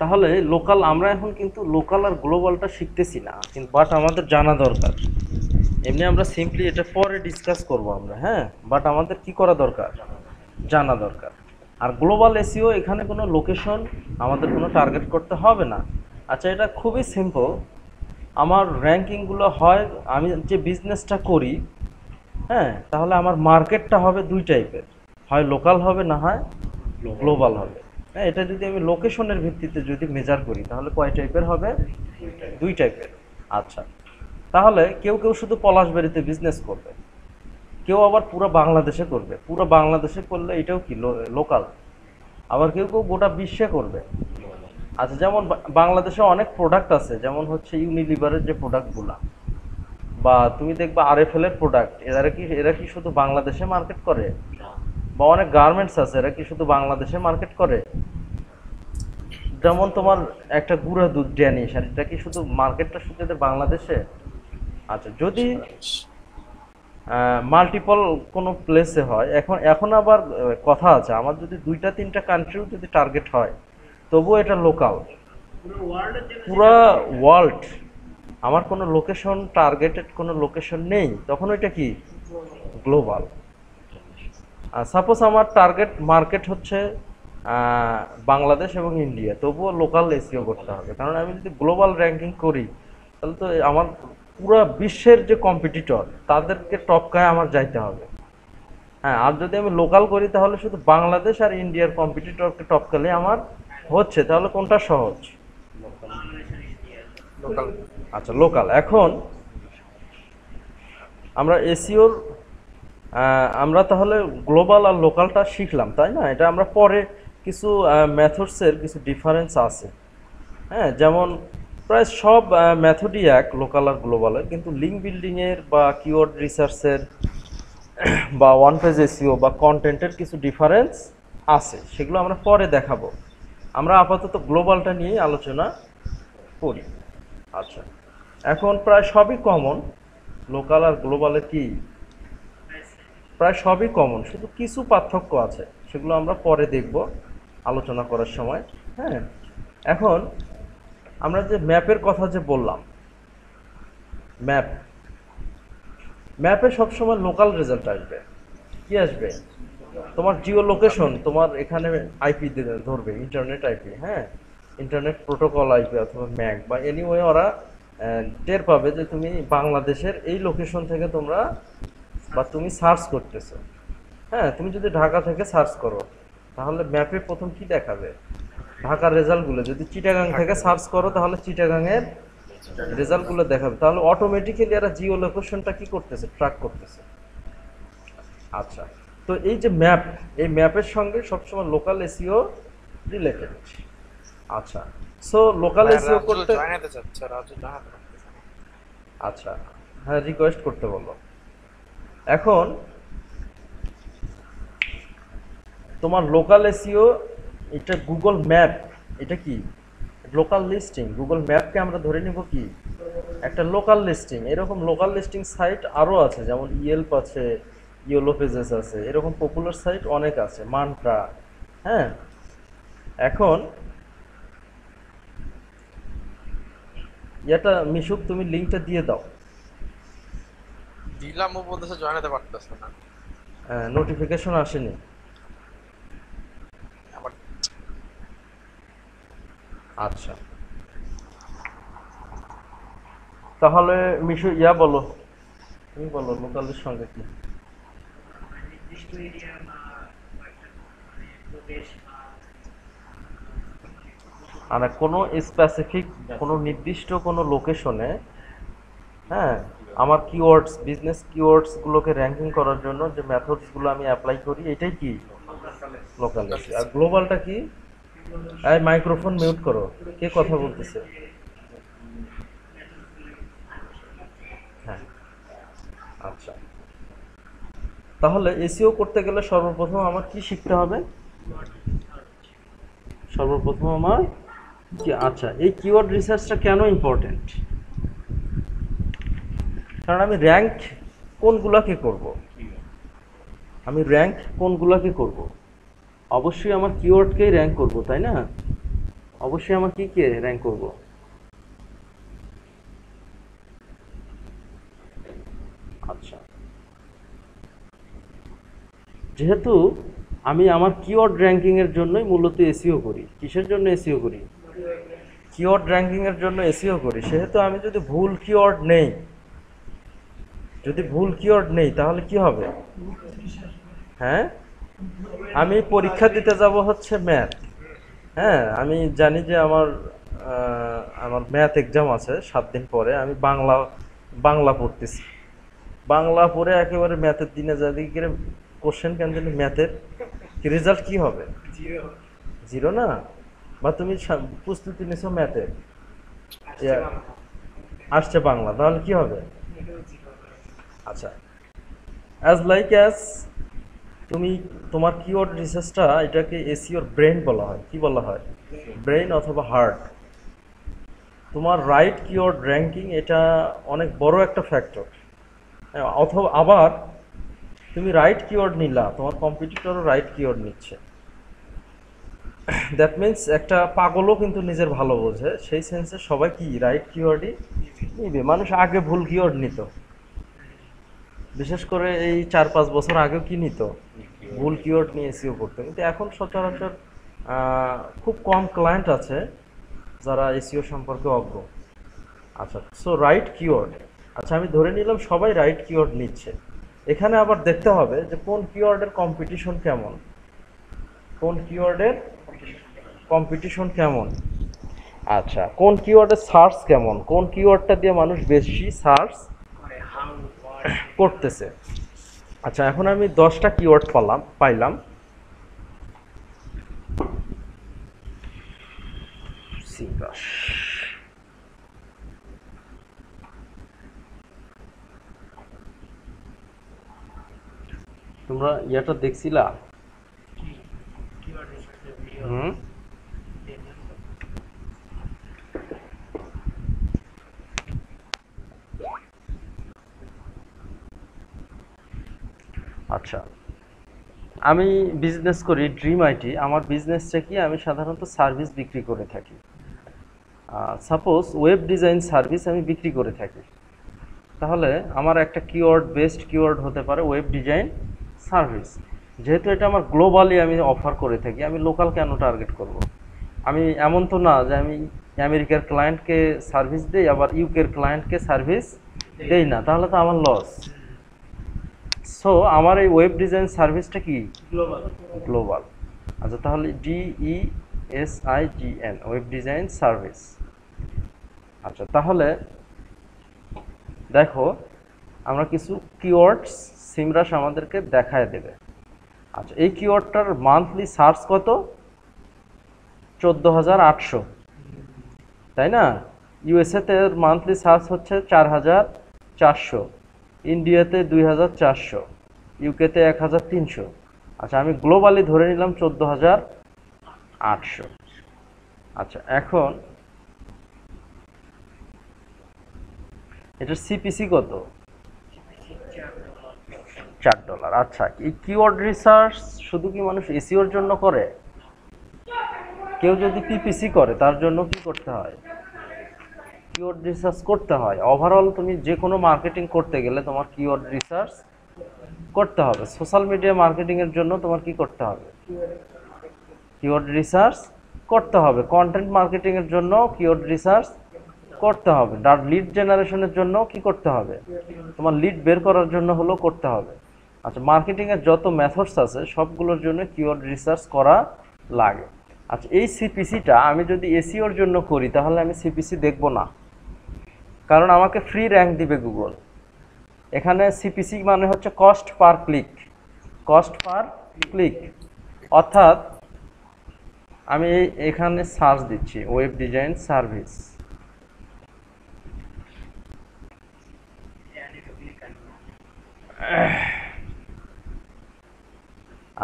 তাহলে লোকাল, আমরা এখন কিন্তু লোকাল আর গ্লোবালটা শিখতেছি না, কিন্তু বাট আমাদের জানা দরকার। এমনি আমরা সিম্পলি এটা পরে ডিসকাস করব আমরা, হ্যাঁ, বাট আমাদের কি করা দরকার, জানা দরকার। আর গ্লোবাল এসইও এখানে কোনো লোকেশন আমাদের কোনো টার্গেট করতে হবে না। আচ্ছা, এটা খুবই সিম্পল। আমার র্যাঙ্কিংগুলো হয়, আমি যে বিজনেসটা করি, হ্যাঁ, তাহলে আমার মার্কেটটা হবে দুই টাইপের, হয় লোকাল হবে না হয় গ্লোবাল হবে। হ্যাঁ, এটা যদি আমি লোকেশনের ভিত্তিতে যদি মেজার করি তাহলে কয় টাইপের হবে, দুই টাইপের। আচ্ছা, তাহলে কেউ কেউ শুধু পলাশবাড়িতে বিজনেস করবে, কেউ আবার পুরো বাংলাদেশে করবে, পুরো বাংলাদেশে করলে এটাও কি লোকাল। আবার কেউ কেউ গোটা বিশ্বে করবে। আচ্ছা, যেমন বাংলাদেশে অনেক প্রোডাক্ট আছে, যেমন হচ্ছে ইউনিলিভারের যে প্রোডাক্টগুলা, বা তুমি দেখবা আরএফএল এর প্রোডাক্ট, এরা কি শুধু বাংলাদেশে মার্কেট করে? বা অনেক গার্মেন্টস আছে, এরা কি শুধু বাংলাদেশে মার্কেট করে? যেমন তোমার একটা গুঁড়া দুধ ড্যানিশ, আর এটা কি শুধু মার্কেটটা শুধু এদের বাংলাদেশে? আচ্ছা, যদি মাল্টিপল কোনো প্লেসে হয়, এখন এখন আবার কথা আছে, আমার যদি দুইটা তিনটা কান্ট্রিও যদি টার্গেট হয় তবুও এটা লোকাল। পুরা ওয়ার্ল্ড আমার কোনো লোকেশন টার্গেটেড কোনো লোকেশন নেই, তখন ওইটা কি গ্লোবাল। সাপোজ আমার টার্গেট মার্কেট হচ্ছে বাংলাদেশ এবং ইন্ডিয়া, তবুও লোকাল এসইও করতে হবে, কারণ আমি যদি গ্লোবাল র্যাঙ্কিং করি তাহলে তো আমার পুরো বিশ্বের যে কম্পিটিটর তাদেরকে টপকায় আমার যাইতে হবে। হ্যাঁ, আর যদি আমি লোকাল করি তাহলে শুধু বাংলাদেশ আর ইন্ডিয়ার কম্পিটিটরকে টপকালে আমার হচ্ছে, তাহলে কোনটা সহজ? লোকাল। আচ্ছা, লোকাল। এখন আমরা এসিওর আমরা তাহলে গ্লোবাল আর লোকালটা শিখলাম, তাই না? এটা আমরা পরে কিছু মেথডসের কিছু ডিফারেন্স আছে। হ্যাঁ, যেমন প্রায় সব মেথডই এক, লোকাল আর গ্লোবালের, কিন্তু লিঙ্ক বিল্ডিংয়ের বা কিওয়ার্ড রিসার্চের বা ওয়ান পেজ এসইও বা কন্টেন্টের কিছু ডিফারেন্স আছে, সেগুলো আমরা পরে দেখাবো। আমরা আপাতত গ্লোবালটা নিয়েই আলোচনা করি। আচ্ছা, এখন প্রায় সবই কমন, লোকাল আর গ্লোবালে কি প্রায় সবই কমন, শুধু কিছু পার্থক্য আছে, সেগুলো আমরা পরে দেখব আলোচনা করার সময়। হ্যাঁ, এখন আমরা যে ম্যাপের কথা যে বললাম, ম্যাপে সবসময় লোকাল রেজাল্ট আসবে। কি আসবে? তোমার জিও লোকেশন, তোমার এখানে আইপি ধরবে, ইন্টারনেট আইপি। হ্যাঁ, ইন্টারনেট প্রোটোকল আইপি অথবা ম্যাক বা এনিওয়ে, ওরা টের পাবে যে তুমি বাংলাদেশের এই লোকেশন থেকে তোমরা বা তুমি সার্চ করতেছো। হ্যাঁ, তুমি যদি ঢাকা থেকে সার্চ করো তাহলে ম্যাপে প্রথম কি দেখাবে? ঢাকার রেজাল্টগুলো। যদি চিটাগাং থেকে সার্চ করো তাহলে চিটাগাংয়ের রেজাল্টগুলো দেখাবে। তাহলে অটোমেটিক্যালি এরা জিও লোকেশনটা কি করতেছে? ট্র্যাক করতেছে। আচ্ছা, তো এই যে ম্যাপ, এই ম্যাপের সঙ্গে সবসময় লোকাল এসইও রিলেটেড। আচ্ছা, সো লোকাল এসইও করতে জানাতে চাচ্ছে, রাজু জানাতে পারতেছে না। আচ্ছা, হ্যাঁ, রিকোয়েস্ট করতে বলো। এখন তোমার লোকাল এসইও, এটা গুগল ম্যাপ, এটা কি লোকাল লিস্টিং। গুগল ম্যাপকে আমরা ধরে নিব কি একটা লোকাল লিস্টিং। এরকম লোকাল লিস্টিং সাইট আরও আছে, যেমন ইয়েলপ আছে, ইয়েলো পেজেস আছে, এরকম পপুলার সাইট অনেক আছে, মান্ট্রা। হ্যাঁ, এখন এটা মিশুক, তুমি লিঙ্কটা দিয়ে দাও। দিলাম, ও বলতেছে জানাতে পারতেছে না। নোটিফিকেশন আসেনি। আবার আচ্ছা, তাহলে মিশু বলো, তুমি বলো লোকালের সঙ্গে কি। নির্দিষ্ট এরিয়া বা কয়েকটা মানে প্রদেশ বা আর কোনো স্পেসিফিক কোনো নির্দিষ্ট কোনো লোকেশনে, হ্যাঁ, আমার কিওয়ার্ডস, বিজনেস কিওয়ার্ডসগুলোকে র্যাঙ্কিং করার জন্য যে মেথডসগুলো আমি অ্যাপ্লাই করি, এটাই কি লোকাল। আর গ্লোবালটা কি? এই মাইক্রোফোন মিউট করো, কে কথা বলতেছে? হ্যাঁ, আচ্ছা, তাহলে এসইও করতে গেলে সর্বপ্রথম আমার কি শিখতে হবে? সর্বপ্রথম আমার কি, আচ্ছা, এই কিওয়ার্ড রিসার্চটা কেন ইম্পর্টেন্ট? কারণ আমি র্যাঙ্ক কোনগুলাকে করব, আমি র্যাঙ্ক কোনগুলাকে করব? অবশ্যই আমার কিওয়ার্ডকেই র্যাঙ্ক করব, তাই না? অবশ্যই আমার কি কে র্যাঙ্ক করব? আচ্ছা, যেহেতু আমি আমার কিওয়ার্ড র্যাঙ্কিং এর জন্যই মূলত এসইও করি। কিসের জন্য এসইও করি? কিওয়ার্ড র্যাঙ্কিং এর জন্য এসইও করি। সেহেতু আমি যদি ভুল কিওয়ার্ড নেই, তাহলে কি হবে? হ্যাঁ, আমি পরীক্ষা দিতে যাব হচ্ছে ম্যাথ। হ্যাঁ, আমি জানি যে আমার ম্যাথ এক্সাম আছে 7 দিন পরে। আমি বাংলা পড়তেছি, বাংলা পড়ে একেবারে ম্যাথের দিনে যদি কোশ্চেন কেন জানি ম্যাথের রেজাল্ট কি হবে? জিরো না? বা তুমি প্রস্তুতি নিছো ম্যাথের, আসছে বাংলা, তাহলে কি হবে? আচ্ছা, অ্যাজ তুমি তোমার কিওয়ার্ড রিসার্চটা, এটাকে এসইওর ব্রেন বলা হয়। কি বলা হয়? ব্রেন অথবা হার্ট। তোমার রাইট কিওয়ার্ড র্যাঙ্কিং এটা অনেক বড় একটা ফ্যাক্টর। অথবা আবার তুমি রাইট কিওয়ার্ড নিলা, তোমার কম্পিটিটরও রাইট কিওয়ার্ড নিচ্ছে, দ্যাট মিন্স একটা পাগলও কিন্তু নিজের ভালো বোঝে, সেই সেন্সে সবাই কি রাইট কিওয়ার্ডই নিবে। মানুষ আগে ভুল কিওয়ার্ড নিত, বিশেষ করে এই 4-5 বছর আগেও কি নিত? ভুল কিওয়ার্ড নিয়ে এসইও করতো। কিন্তু এখন সচরাচর খুব কম ক্লায়েন্ট আছে যারা এসইও সম্পর্কে অজ্ঞ। আচ্ছা, সো রাইট কিওয়ার্ড। আচ্ছা, আমি ধরে নিলাম সবাই রাইট কিওয়ার্ড নিচ্ছে, এখানে আবার দেখতে হবে যে কোন কিওয়ার্ডের কম্পিটিশন কেমন, কোন কিওয়ার্ডের কম্পিটিশন কেমন। আচ্ছা, কোন কিওয়ার্ডের সার্চ কেমন, কোন কিওয়ার্ডটা দিয়ে মানুষ বেশি সার্চ করে হাউ হোয়াট করতেছে। আচ্ছা, এখন আমি 10টা কিওয়ার্ড পাইলাম। সিঙ্গাস, তোমরা ইয়েটা দেখছিলা? কিওয়ার্ড রিসার্চের ভিডিও হুম, দেখলাম তো। আচ্ছা, আমি বিজনেস করি ড্রিম আইটি। আমার বিজনেসটা কি, আমি সাধারণত সার্ভিস বিক্রি করে থাকি। সাপোজ ওয়েব ডিজাইন সার্ভিস আমি বিক্রি করে থাকি, তাহলে আমার একটা কিওয়ার্ড বেস্ট কিওয়ার্ড হতে পারে ওয়েব ডিজাইন সার্ভিস। যেহেতু এটা আমার গ্লোবালি আমি অফার করে থাকি, আমি লোকাল কেন টার্গেট করব? আমি এমন তো না যে আমি আমেরিকার ক্লায়েন্টকে সার্ভিস দেই আবার ইউকের ক্লায়েন্টকে সার্ভিস দেই না, তাহলে তো আমার লস। সো আমার এই ওয়েব ডিজাইন সার্ভিসটা কি গ্লোবাল গ্লোবাল। আচ্ছা, তাহলে DESIGN ওয়েব ডিজাইন সার্ভিস। আচ্ছা, তাহলে দেখো আমরা কিছু কিওয়ার্ডস সিমরাস আমাদেরকে দেখায় দেবে। আচ্ছা, এই কিওয়ার্ডটার মান্থলি সার্চ কত? 14,800, তাই না? ইউএসএতে মান্থলি সার্চ হচ্ছে 4,400, ইন্ডিয়াতে 2,400, ইউকেতে 1,300। আচ্ছা, আমি গ্লোবালি ধরে নিলাম 14,800। আচ্ছা, এখন এটার সিপিসি কত? $4। আচ্ছা, এই কিওয়ার্ড রিসার্চ শুধু কি মানুষ এসইওর জন্য করে? কেউ যদি পিপিসি করে তার জন্য কি করতে হয়? কিওয়ার্ড রিসার্চ করতে হয়। ওভারঅল তুমি যে কোনো মার্কেটিং করতে গেলে তোমার কিওয়ার্ড রিসার্চ করতে হবে। সোশ্যাল মিডিয়া মার্কেটিং এর জন্য তোমার কি করতে হবে? কিওয়ার্ড রিসার্চ করতে হবে। কন্টেন্ট মার্কেটিং এর জন্য কিওয়ার্ড রিসার্চ করতে হবে। লিড জেনারেশনের জন্য কি করতে হবে? তোমার লিড বের করার জন্য হলো করতে হবে। আচ্ছা, মার্কেটিং এর যত মেথডস আছে সবগুলোর জন্য কিওয়ার্ড রিসার্চ করা লাগে। আচ্ছা, এই সিপিসিটা আমি যদি এসইওর জন্য করি তাহলে আমি সিপিসি দেখব না, কারণ আমাকে ফ্রি র্যাঙ্ক দিবে গুগল। এখানে সিপিসি মানে হচ্ছে cost per click, cost per click. অর্থাৎ আমি এখানে সার্চ দিচ্ছি ওয়েব ডিজাইন সার্ভিস।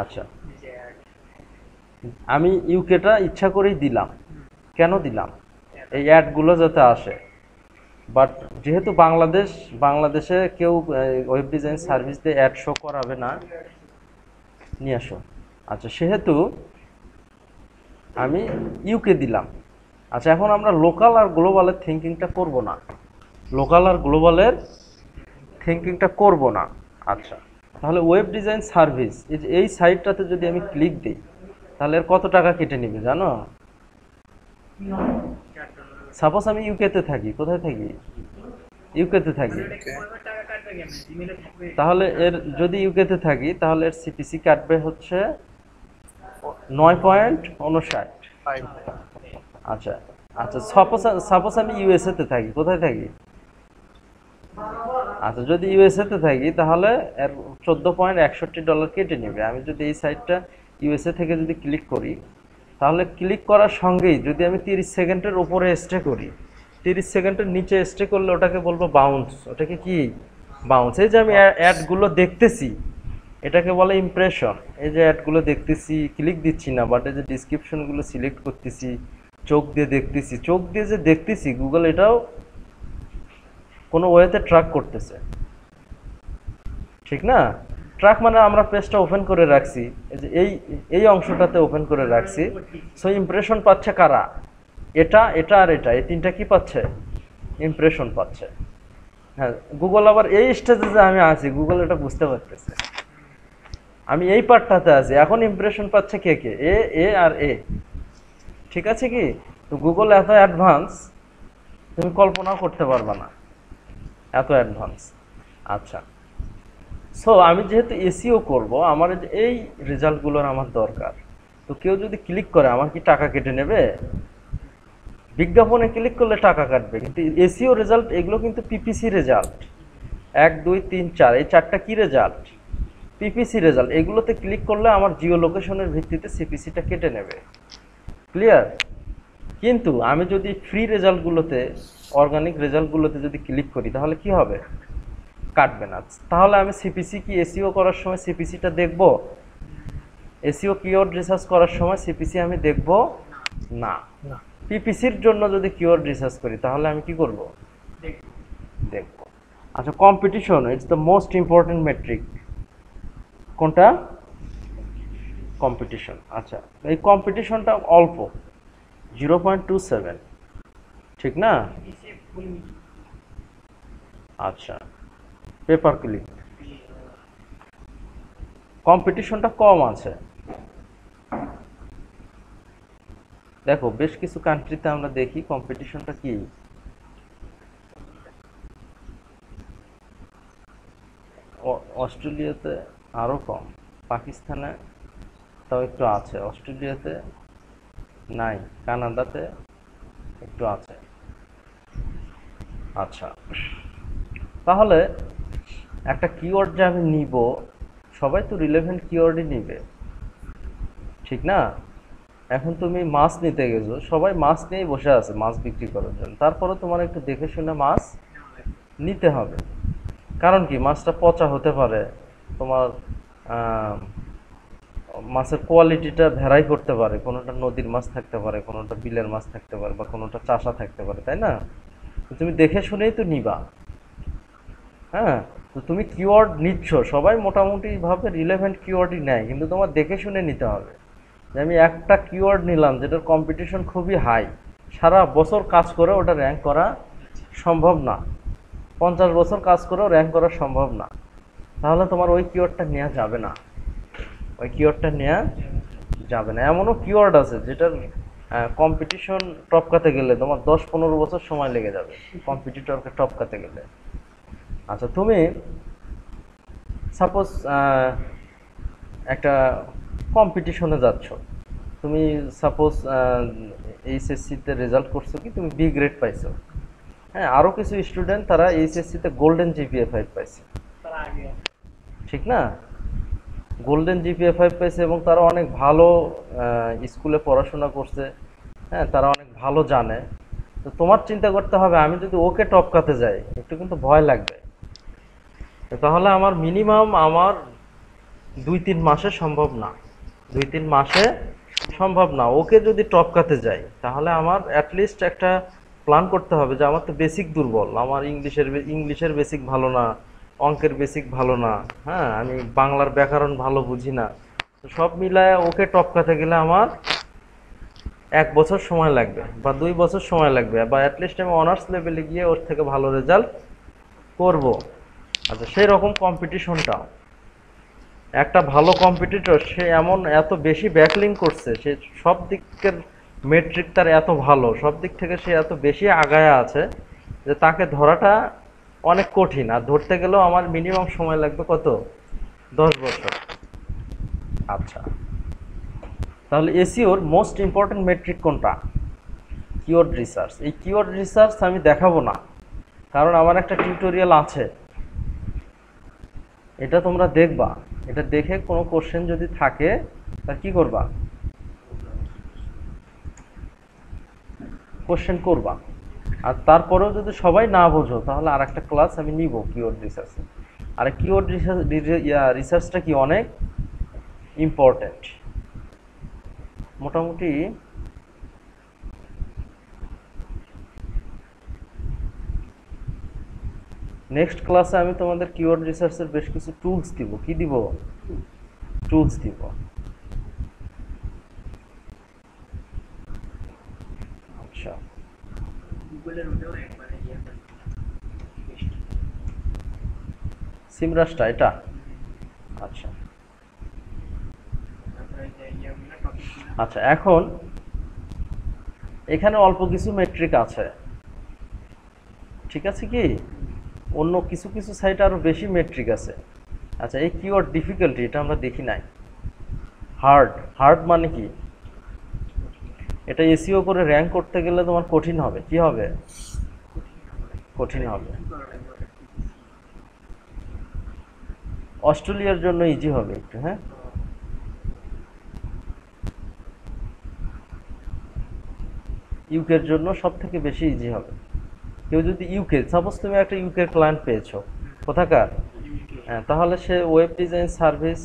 আচ্ছা, আমি ইউকেটা ইচ্ছা করেই দিলাম। কেন দিলাম? এই অ্যাডগুলো যাতে আসে। বাট যেহেতু বাংলাদেশে কেউ ওয়েব ডিজাইন সার্ভিস দিয়ে অ্যাড শো করাবে না, নিয়ে আসো। আচ্ছা, সেহেতু আমি ইউকে দিলাম। আচ্ছা, এখন আমরা লোকাল আর গ্লোবালের থিঙ্কিংটা করব না, লোকাল আর গ্লোবালের থিঙ্কিংটা করব না। আচ্ছা, তাহলে ওয়েব ডিজাইন সার্ভিস এই সাইটটাতে যদি আমি ক্লিক দিই তাহলে এর কত টাকা কেটে নেবে জানো? সাপোজ আমি ইউকেতে থাকি। কোথায় থাকি? ইউকেতে থাকি। টাকা কাটবে কেন? জিমেলে থাকবে। তাহলে এর যদি ইউকেতে থাকি তাহলে এর সিপিসি কাটবে হচ্ছে 9.59। আচ্ছা আচ্ছা, সাপোজ আমি ইউএসএতে থাকি। কোথায় থাকি? আচ্ছা, যদি ইউএসএতে থাকি তাহলে এর $14.61 কেটে নেবে। আমি যদি এই সাইটটা ইউএসএ থেকে যদি ক্লিক করি তাহলে ক্লিক করার সঙ্গেই যদি আমি 30 সেকেন্ডের উপরে স্টে করি, 30 সেকেন্ডের নিচে স্টে করলে ওটাকে বলবো বাউন্স। ওটাকে কি বাউন্স? এই যে আমি অ্যাডগুলো দেখতেছি এটাকে বলে ইমপ্রেশন। এই যে অ্যাডগুলো দেখতেছি, ক্লিক দিচ্ছি না, বাট এই যে ডিসক্রিপশনগুলো সিলেক্ট করতেছি, চোখ দিয়ে দেখতেছি, চোখ দিয়ে যে দেখতেছি গুগল এটাও কোনো ওয়েতে ট্র্যাক করতেছে, ঠিক না? ট্র্যাক মানে আমরা পেজটা ওপেন করে রাখছি, এই অংশটাতে ওপেন করে রাখছি। সো ইমপ্রেশন পাচ্ছে কারা? এটা এটা আর এটা, এই তিনটা কি পাচ্ছে? ইমপ্রেশন পাচ্ছে। হ্যাঁ, গুগল আবার এই স্টেজে যে আমি আছি গুগল এটা বুঝতে পারতেছে আমি এই পার্টটাতে আছি। এখন ইমপ্রেশন পাচ্ছে কে কে? এ আর এ, ঠিক আছে কি? তো গুগল এত অ্যাডভান্স তুমি কল্পনাও করতে পারবে না, এত অ্যাডভান্স। আচ্ছা, সো আমি যেহেতু এসিও করব, আমার এই রেজাল্টগুলোর আমার দরকার। তো কেউ যদি ক্লিক করে আমার কি টাকা কেটে নেবে? বিজ্ঞাপনে ক্লিক করলে টাকা কাটবে, কিন্তু এসিও রেজাল্ট এগুলো কিন্তু পিপিসি রেজাল্ট। 1 2 3 4 এই চারটা কি রেজাল্ট? PPC result. এগুলোতে ক্লিক করলে আমার জিও লোকেশনের ভিত্তিতে সিপিসিটা কেটে নেবে। ক্লিয়ার? কিন্তু আমি যদি ফ্রি রেজাল্টগুলোতে, অর্গানিক রেজাল্টগুলোতে যদি ক্লিক করি তাহলে কি হবে? কাটবে না। তাহলে আমি সিপিসি কি এসইও করার সময় সিপিসিটা দেখব? এসইও কিওয়ার্ড রিসার্চ করার সময় সিপিসি আমি দেখব না। না। পিপিসির জন্য যদি কিওয়ার্ড রিসার্চ করি তাহলে আমি কি করব? দেখবো। দেখব। আচ্ছা, competition it's the most important metric. কোনটা? কম্পিটিশন। আচ্ছা, এই কম্পিটিশনটা অল্প, 0.27, ঠিক না? পিসি ফুল আচ্ছা, পেপার ক্লিক কম্পিটিশনটা কম আছে। দেখো বেশ কিছু কান্ট্রিতে আমরা দেখি কম্পিটিশনটা কি, অস্ট্রেলিয়াতে আরো কম, পাকিস্তানে তাও একটু আছে, অস্ট্রেলিয়াতে নাই, কানাডাতে একটু আছে। আচ্ছা, তাহলে একটা কিওয়ার্ড যে আমি নিব, সবাই তো রিলেভেন্ট কিওয়ার্ডই নিবে, ঠিক না? এখন তুমি মাছ নিতে গেছো, সবাই মাছ নিয়েই বসে আছে মাছ বিক্রি করার জন্য, তারপরে তোমার একটু দেখে শুনে মাছ নিতে হবে। কারণ কি, মাছটা পচা হতে পারে, তোমার মাছের কোয়ালিটিটা ভ্যারাই করতে পারে, কোনোটা নদীর মাছ থাকতে পারে, কোনোটা বিলের মাছ থাকতে পারে, বা কোনোটা চাষা থাকতে পারে, তাই না? তো তুমি দেখে শুনেই তো নিবা। হ্যাঁ, তো তুমি কিওয়ার্ড নিচ্ছ, সবাই মোটামুটি ভাবে রিলেভেন্ট কিওয়ার্ডই নেয়, কিন্তু তোমার দেখে শুনে নিতে হবে। যে আমি একটা কিওয়ার্ড নিলাম যেটার কম্পিটিশন খুবই হাই, সারা বছর কাজ করে ওটা র্যাঙ্ক করা সম্ভব না, 50 বছর কাজ করেও র্যাঙ্ক করা সম্ভব না, তাহলে তোমার ওই কিওয়ার্ডটা নেওয়া যাবে না, ওই কিওয়ার্ডটা নেওয়া যাবে না। এমনও কিওয়ার্ড আছে যেটার কম্পিটিশন টপকাতে গেলে তোমার 10-15 বছর সময় লেগে যাবে কম্পিটিটরকে টপকাতে গেলে। আচ্ছা, তুমি সাপোজ একটা কম্পিটিশনে যাচ্ছ, তুমি সাপোজ এইচএসসিতে রেজাল্ট করছো কি, তুমি বি গ্রেড পাইছো। হ্যাঁ, আরও কিছু স্টুডেন্ট তারা এইচএসসিতে গোল্ডেন জিপিএ 5 পাইছে, তার আগে ঠিক না? গোল্ডেন জিপিএ 5 পাইছে এবং তারা অনেক ভালো স্কুলে পড়াশোনা করছে, হ্যাঁ, তারা অনেক ভালো জানে। তো তোমার চিন্তা করতে হবে, আমি যদি ওকে টপকাতে যাই একটু কিন্তু ভয় লাগবে, তাহলে আমার মিনিমাম আমার 2-3 মাসে সম্ভব না, 2-3 মাসে সম্ভব না। ওকে যদি টপকাতে যাই তাহলে আমার অ্যাটলিস্ট একটা প্ল্যান করতে হবে যে আমার তো বেসিক দুর্বল, আমার ইংলিশের বেসিক ভালো না, অঙ্কের বেসিক ভালো না, হ্যাঁ, আমি বাংলার ব্যাকরণ ভালো বুঝি না। তো সব মিলায় ওকে টপকাতে গেলে আমার 1 বছর সময় লাগবে বা 2 বছর সময় লাগবে, বা অ্যাটলিস্ট আমি অনার্স লেভেলে গিয়ে ওর থেকে ভালো রেজাল্ট করব। আচ্ছা, সেই রকম কম্পিটিশনটাও একটা ভালো কম্পিটিটর, সে এমন এত বেশি ব্যাকলিং করছে, সে সব দিকের মেট্রিক তার এত ভালো, সব দিক থেকে সে এত বেশি আগায়া আছে যে তাকে ধরাটা অনেক কঠিন, আর ধরতে গেলেও আমার মিনিমাম সময় লাগবে কত? 10 বছর। আচ্ছা, তাহলে এসইওর মোস্ট ইম্পর্টেন্ট মেট্রিক কোনটা? Keyword research. এই কিওয়ার্ড রিসার্চ আমি দেখাবো না, কারণ আমার একটা টিউটোরিয়াল আছে, এটা তোমরা দেখবা, এটা দেখে কোনো কোশ্চেন যদি থাকে তা কি করবা? কোশ্চেন করবা। আর তারপরেও যদি সবাই না বোঝো তাহলে আর একটা ক্লাস আমি নিব কিওয়ার্ড রিসার্চ। আর কিওয়ার্ড রিসার্চটা কি অনেক ইম্পর্টেন্ট। মোটামুটি নেক্সট ক্লাসে আমি তোমাদের কিওয়ার্ড রিসার্চের বেশ কিছু টুলস দিব। কি দিব? টুলস দিব। আচ্ছা, গুগলের ওটাও একবারে ইয়ে করে সিমরাসটা এটা? আচ্ছা তারপরে যে ইয়েগুলো টপিকগুলো আচ্ছা, এখন এখানে অল্প কিছু মেট্রিক আছে, ঠিক আছে কি? অন্য কিছু কিছু সাইটে আরো বেশি মেট্রিক আছে। আচ্ছা, এই কিওয়ার্ড ডিফিকাল্টি এটা আমরা দেখি নাই। হার্ড, হার্ড মানে কি? এটা এসইও করে র্যাঙ্ক করতে গেলে তোমার কঠিন হবে। কি হবে? কঠিন হবে। অস্ট্রেলিয়ার জন্য ইজি হবে একটু, হ্যাঁ। ইউকের জন্য সব থেকে বেশি ইজি হবে। কেউ যদি ইউকে, সাপোজ তুমি একটা ইউকের ক্লায়েন্ট পেয়েছো, কোথাকার? হ্যাঁ, তাহলে সে ওয়েব ডিজাইন সার্ভিস,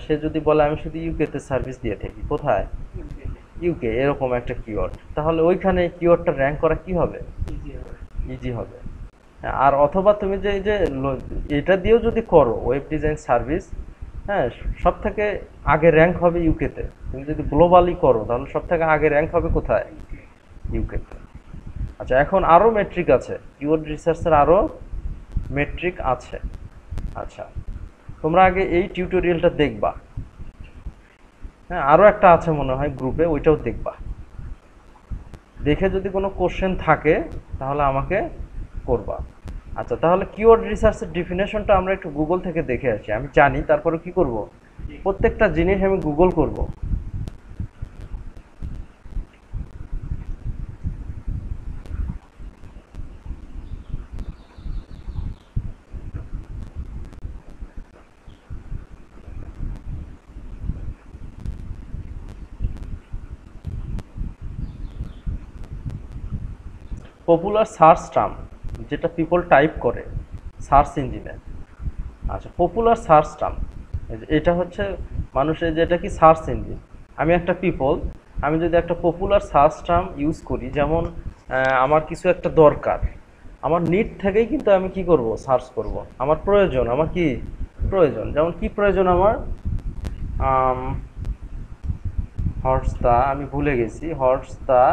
সে যদি বলে আমি শুধু ইউকেতে সার্ভিস দিয়ে থাকি, কোথায়? ইউকে, এরকম একটা কিওয়ার্ড, তাহলে ওইখানে কিওয়ার্ডটা র্যাঙ্ক করা কি হবে? ইজি হবে। আর অথবা তুমি যে এই যে এটা দিয়েও যদি করো ওয়েব ডিজাইন সার্ভিস, হ্যাঁ, সব থেকে আগে র্যাঙ্ক হবে ইউকেতে। তুমি যদি গ্লোবালি করো তাহলে সব থেকে আগে র্যাঙ্ক হবে কোথায়? ইউকেতে। আচ্ছা, এখন আরও মেট্রিক আছে, কিওয়ার্ড রিসার্চের আরও মেট্রিক আছে। আচ্ছা, তোমরা আগে এই টিউটোরিয়ালটা দেখবা, হ্যাঁ, আরও একটা আছে মনে হয় গ্রুপে, ওইটাও দেখবা। দেখে যদি কোনো কোশ্চেন থাকে তাহলে আমাকে করবা। আচ্ছা, তাহলে কিওয়ার্ড রিসার্চের ডেফিনেশনটা আমরা একটু গুগল থেকে দেখে আসি। আমি জানি, তারপরে কি করব, প্রত্যেকটা জিনিস আমি গুগল করব। পপুলার সার্চ টার্ম, যেটা পিপল টাইপ করে সার্চ ইঞ্জিনে। আচ্ছা, পপুলার সার্চ টার্ম, এটা হচ্ছে মানুষের, যেটা কি সার্চ ইঞ্জিন। আমি একটা পিপল, আমি যদি একটা পপুলার সার্চ টার্ম ইউজ করি, যেমন আমার কিছু একটা দরকার, আমার নিড থেকেই কিন্তু আমি কি করব, সার্চ করব। আমার প্রয়োজন, আমার কি প্রয়োজন, যেমন কি প্রয়োজন আমার, হর্স দা, আমি ভুলে গেছি, horse the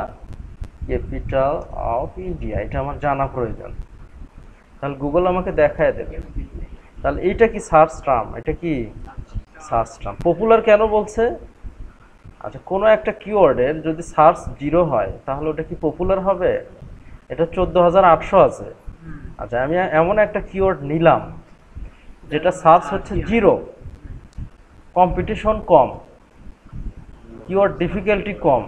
capital of India, এটা আমার জানা প্রয়োজন। তাহলে গুগল আমাকে দেখায় দেবে। তাহলে এইটা কি সার্চ টার্ম? এটা কি সার্চ টার্ম। পপুলার কেন বলছে? আচ্ছা, কোনো একটা কিওয়ার্ডের যদি সার্চ 0 হয় তাহলে ওটা কি পপুলার হবে? এটা 14,800 আছে। আচ্ছা, আমি এমন একটা কিওয়ার্ড নিলাম যেটা সার্চ হচ্ছে 0, কম্পিটিশন কম, কিওয়ার্ড ডিফিকাল্টি কম,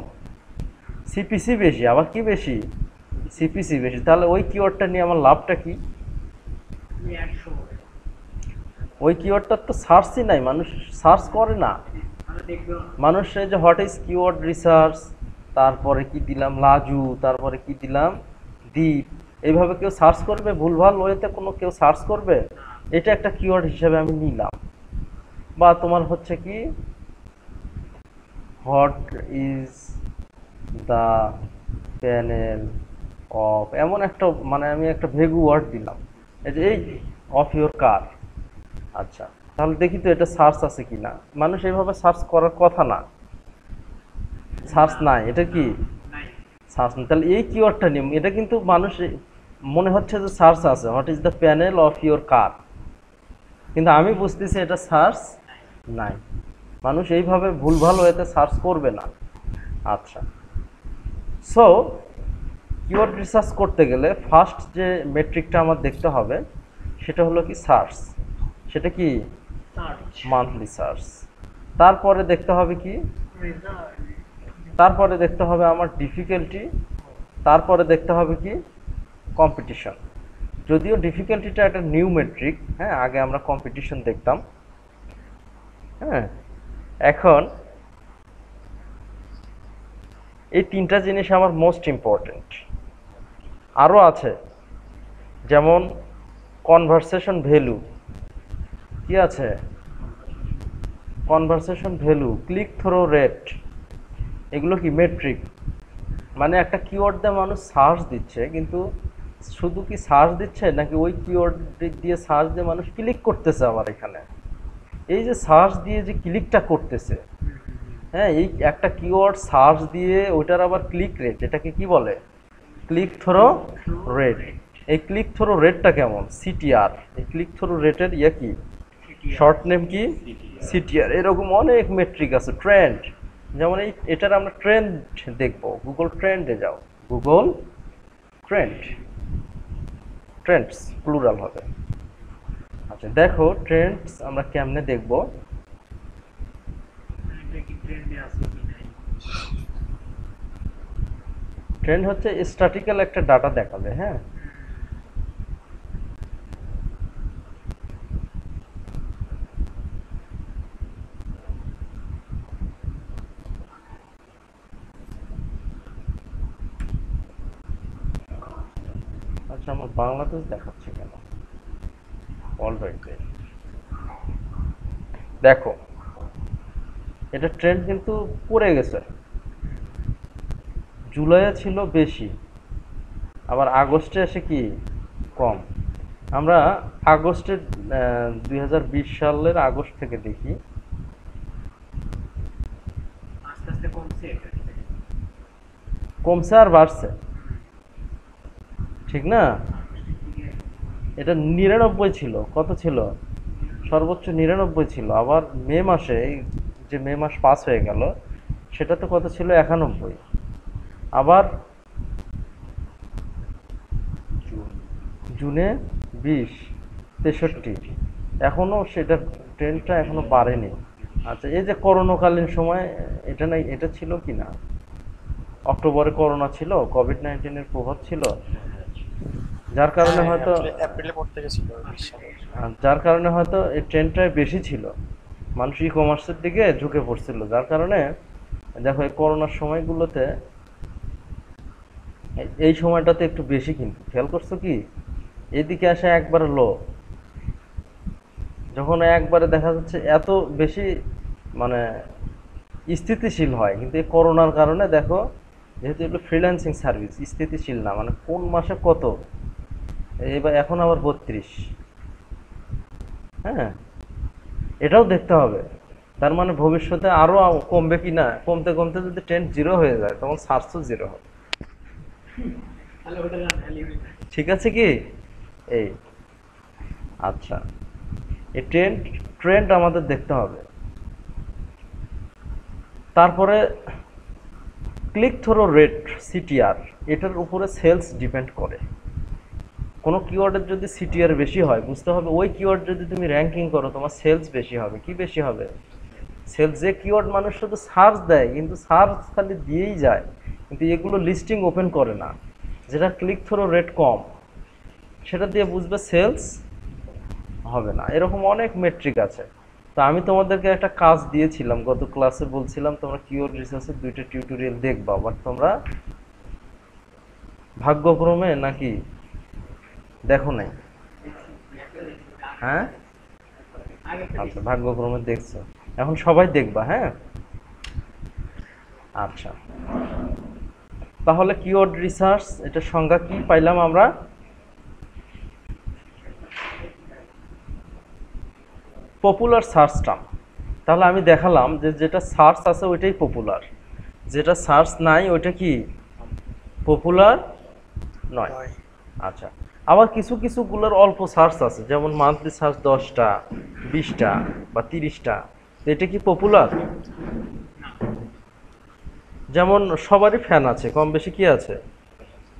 সিপিসি বেশি, আবার কি বেশি? সিপিসি বেশি। তাহলে ওই কিওয়ার্ডটা নিয়ে আমার লাভটা কি? ওই কিওয়ার্ডটার তো সার্চই নাই, মানুষ সার্চ করে না। মানুষ এই যে হোয়াট ইজ কিওয়ার্ড রিসার্চ, তারপরে কি দিলাম লাজু, তারপরে কি দিলাম দীপ, এইভাবে কেউ সার্চ করবে? ভুলভাল ওয়েতে কোনো কেউ সার্চ করবে? এটা একটা কিওয়ার্ড হিসেবে আমি নিলাম। বা তোমার হচ্ছে কি, what is the panel of, এমন একটা, মানে আমি একটা ভেগু ওয়ার্ড দিলাম, এই যে এই অফ ইউর কার। আচ্ছা, তাহলে দেখি তো এটা সার্চ আছে কি না। মানুষ এইভাবে সার্চ করার কথা না, সার্চ নাই, এটা কি সার্চ নেই। তাহলে এই কিওয়ার্ডটা নিয়ে এটা কিন্তু মানুষ মনে হচ্ছে যে সার্চ আছে, what is the panel of your কার, কিন্তু আমি বুঝতেছি এটা সার্চ নাই। মানুষ এইভাবে ভুলভাল ওয়েতে সার্চ করবে না। আচ্ছা, সো কিওয়ার্ড রিসার্চ করতে গেলে ফার্স্ট যে মেট্রিকটা আমার দেখতে হবে সেটা হলো কি সার্চ। সেটা কি মান্থলি সার্চ। তারপরে দেখতে হবে কি, তারপরে দেখতে হবে আমার ডিফিকাল্টি, তারপরে দেখতে হবে কি কম্পিটিশন। যদিও ডিফিকাল্টিটা একটা নিউ মেট্রিক, হ্যাঁ, আগে আমরা কম্পিটিশন দেখতাম। হ্যাঁ, এখন এই তিনটা জিনিস আমার মোস্ট ইম্পর্টেন্ট। আরও আছে, যেমন কনভারসেশন ভ্যালু, কি আছে, conversation value, click through rate, এগুলো কি মেট্রিক। মানে একটা কিওয়ার্ড দিয়ে মানুষ সার্চ দিচ্ছে, কিন্তু শুধু কি সার্চ দিচ্ছে নাকি ওই কিওয়ার্ড দিয়ে সার্চ দিয়ে মানুষ ক্লিক করতেছে আবার এখানে। এই যে সার্চ দিয়ে যে ক্লিকটা করতেছে, হ্যাঁ, এই একটা কিওয়ার্ড সার্চ দিয়ে ওইটার আবার ক্লিক রেট, এটাকে কি বলে, ক্লিক থ্রো রেট। এই ক্লিক থ্রো রেটটা কেমন, সিটিআর। এই ক্লিক থ্রো রেটের ইয়ে কি, শর্ট নেম কি, সিটিআর। এরকম অনেক মেট্রিক আছে। ট্রেন্ড, যেমন এটার আমরা ট্রেন্ড দেখবো, গুগল ট্রেন্ডে যাও, গুগল ট্রেন্ড, ট্রেন্ডস প্লুরাল হবে। আচ্ছা দেখো ট্রেন্ডস আমরা কেমনে দেখব। এটা কি ট্রেন্ডে আছে কি নাই? ট্রেন্ড হচ্ছে স্ট্যাটিক্যাল একটা ডাটা দেখাবে, হ্যাঁ। আচ্ছা আমার বাংলাদেশ দেখাচ্ছে কেন? অলরাইট, দেখো এটা ট্রেন্ড কিন্তু পড়ে গেছে। জুলাইয়ে ছিল বেশি, আবার আগস্টে এসে কি কম। আমরা আগস্টের 2020 সালের আগস্ট থেকে দেখি, আস্তে আস্তে কমছে এটা। কমছে আর বাড়ছে, ঠিক না? এটা 99 ছিল, কত ছিল? সর্বোচ্চ 99 ছিল। আবার মে মাসে, এই যে মে মাস পাস হয়ে গেল, সেটাতে কত ছিল? 91। আবার জুনে 20, 63। এখনো সেটা ট্রেন্ডটা এখনো বাড়েনি। আচ্ছা এই যে করোনাকালীন সময়, এটা নাই, এটা ছিল কি না? অক্টোবরে করোনা ছিল, কোভিড-19 প্রভাব ছিল, যার কারণে হয়তো এপ্রিলে পড়তে গেছিল 20 সালে। যার কারণে হয়তো এই ট্রেন্ডটাই বেশি ছিল, মানুষ ই কমার্সের দিকে ঝুঁকে পড়ছিল। যার কারণে দেখো এই করোনার সময়গুলোতে এই সময়টাতে একটু বেশি, কিন্তু খেয়াল করছো কি এদিকে আসে একবারে লো, যখন একবারে দেখা যাচ্ছে এত বেশি মানে স্থিতিশীল হয়। কিন্তু এই করোনার কারণে দেখো, যেহেতু এগুলো ফ্রিল্যান্সিং সার্ভিস, স্থিতিশীল না, মানে কোন মাসে কত, এবার এখন আবার 32। হ্যাঁ, এটাও দেখতে হবে। তার মানে ভবিষ্যতে আরো কমবে কি না, কমতে কমতে যদি ট্রেন্ড জিরো হয়ে যায় তখন সার্চও জিরো হবে। তাহলে ওটা না খালি হয়ে যায়। ঠিক আছে কি? এই আচ্ছা, এই ট্রেন্ড ট্রেন্ড আমাদের দেখতে হবে। তারপরে ক্লিক থ্রো রেট, সিটিআর, এটার উপরে সেলস ডিপেন্ড করে। কোনো কিওয়ার্ডের যদি সিটিআর বেশি হয়, বুঝতে হবে ওই কিওয়ার্ড যদি তুমি র্যাঙ্কিং করো তোমার সেলস বেশি হবে। কি বেশি হবে? সেলস। যে কিওয়ার্ড মানুষ শুধু সার্চ দেয়, কিন্তু সার্চ খালি দিয়েই যায়, কিন্তু এগুলো লিস্টিং ওপেন করে না, যেটা ক্লিক থ্রো রেট কম, সেটা দিয়ে বুঝবে সেলস হবে না। এরকম অনেক মেট্রিক আছে। তো আমি তোমাদেরকে একটা কাজ দিয়েছিলাম গত ক্লাসে, বলছিলাম তোমরা কিওয়ার্ড রিসার্চের 2টা টিউটোরিয়াল দেখবা, বাট তোমরা ভাগ্যক্রমে নাকি দেখো নাই? হ্যাঁ আগে আচ্ছা, ভাগ্যক্রমে দেখছো, এখন সবাই দেখবা, হ্যাঁ। আচ্ছা, তাহলে কিওয়ার্ড রিসার্চ এটার সংজ্ঞা কি পাইলাম আমরা? Popular search term. তাহলে আমি দেখালাম যে যেটা সার্চ আছে ওইটাই পপুলার, যেটা সার্চ নাই ওইটা কি পপুলার নয়। আচ্ছা, আবার কিছু কিছুগুলোর অল্প সার্চ আছে, যেমন মান্থলি সার্চ 10টা, 20টা বা 30টা, এটা কি পপুলার? যেমন সবারই ফ্যান আছে, কম বেশি কি আছে,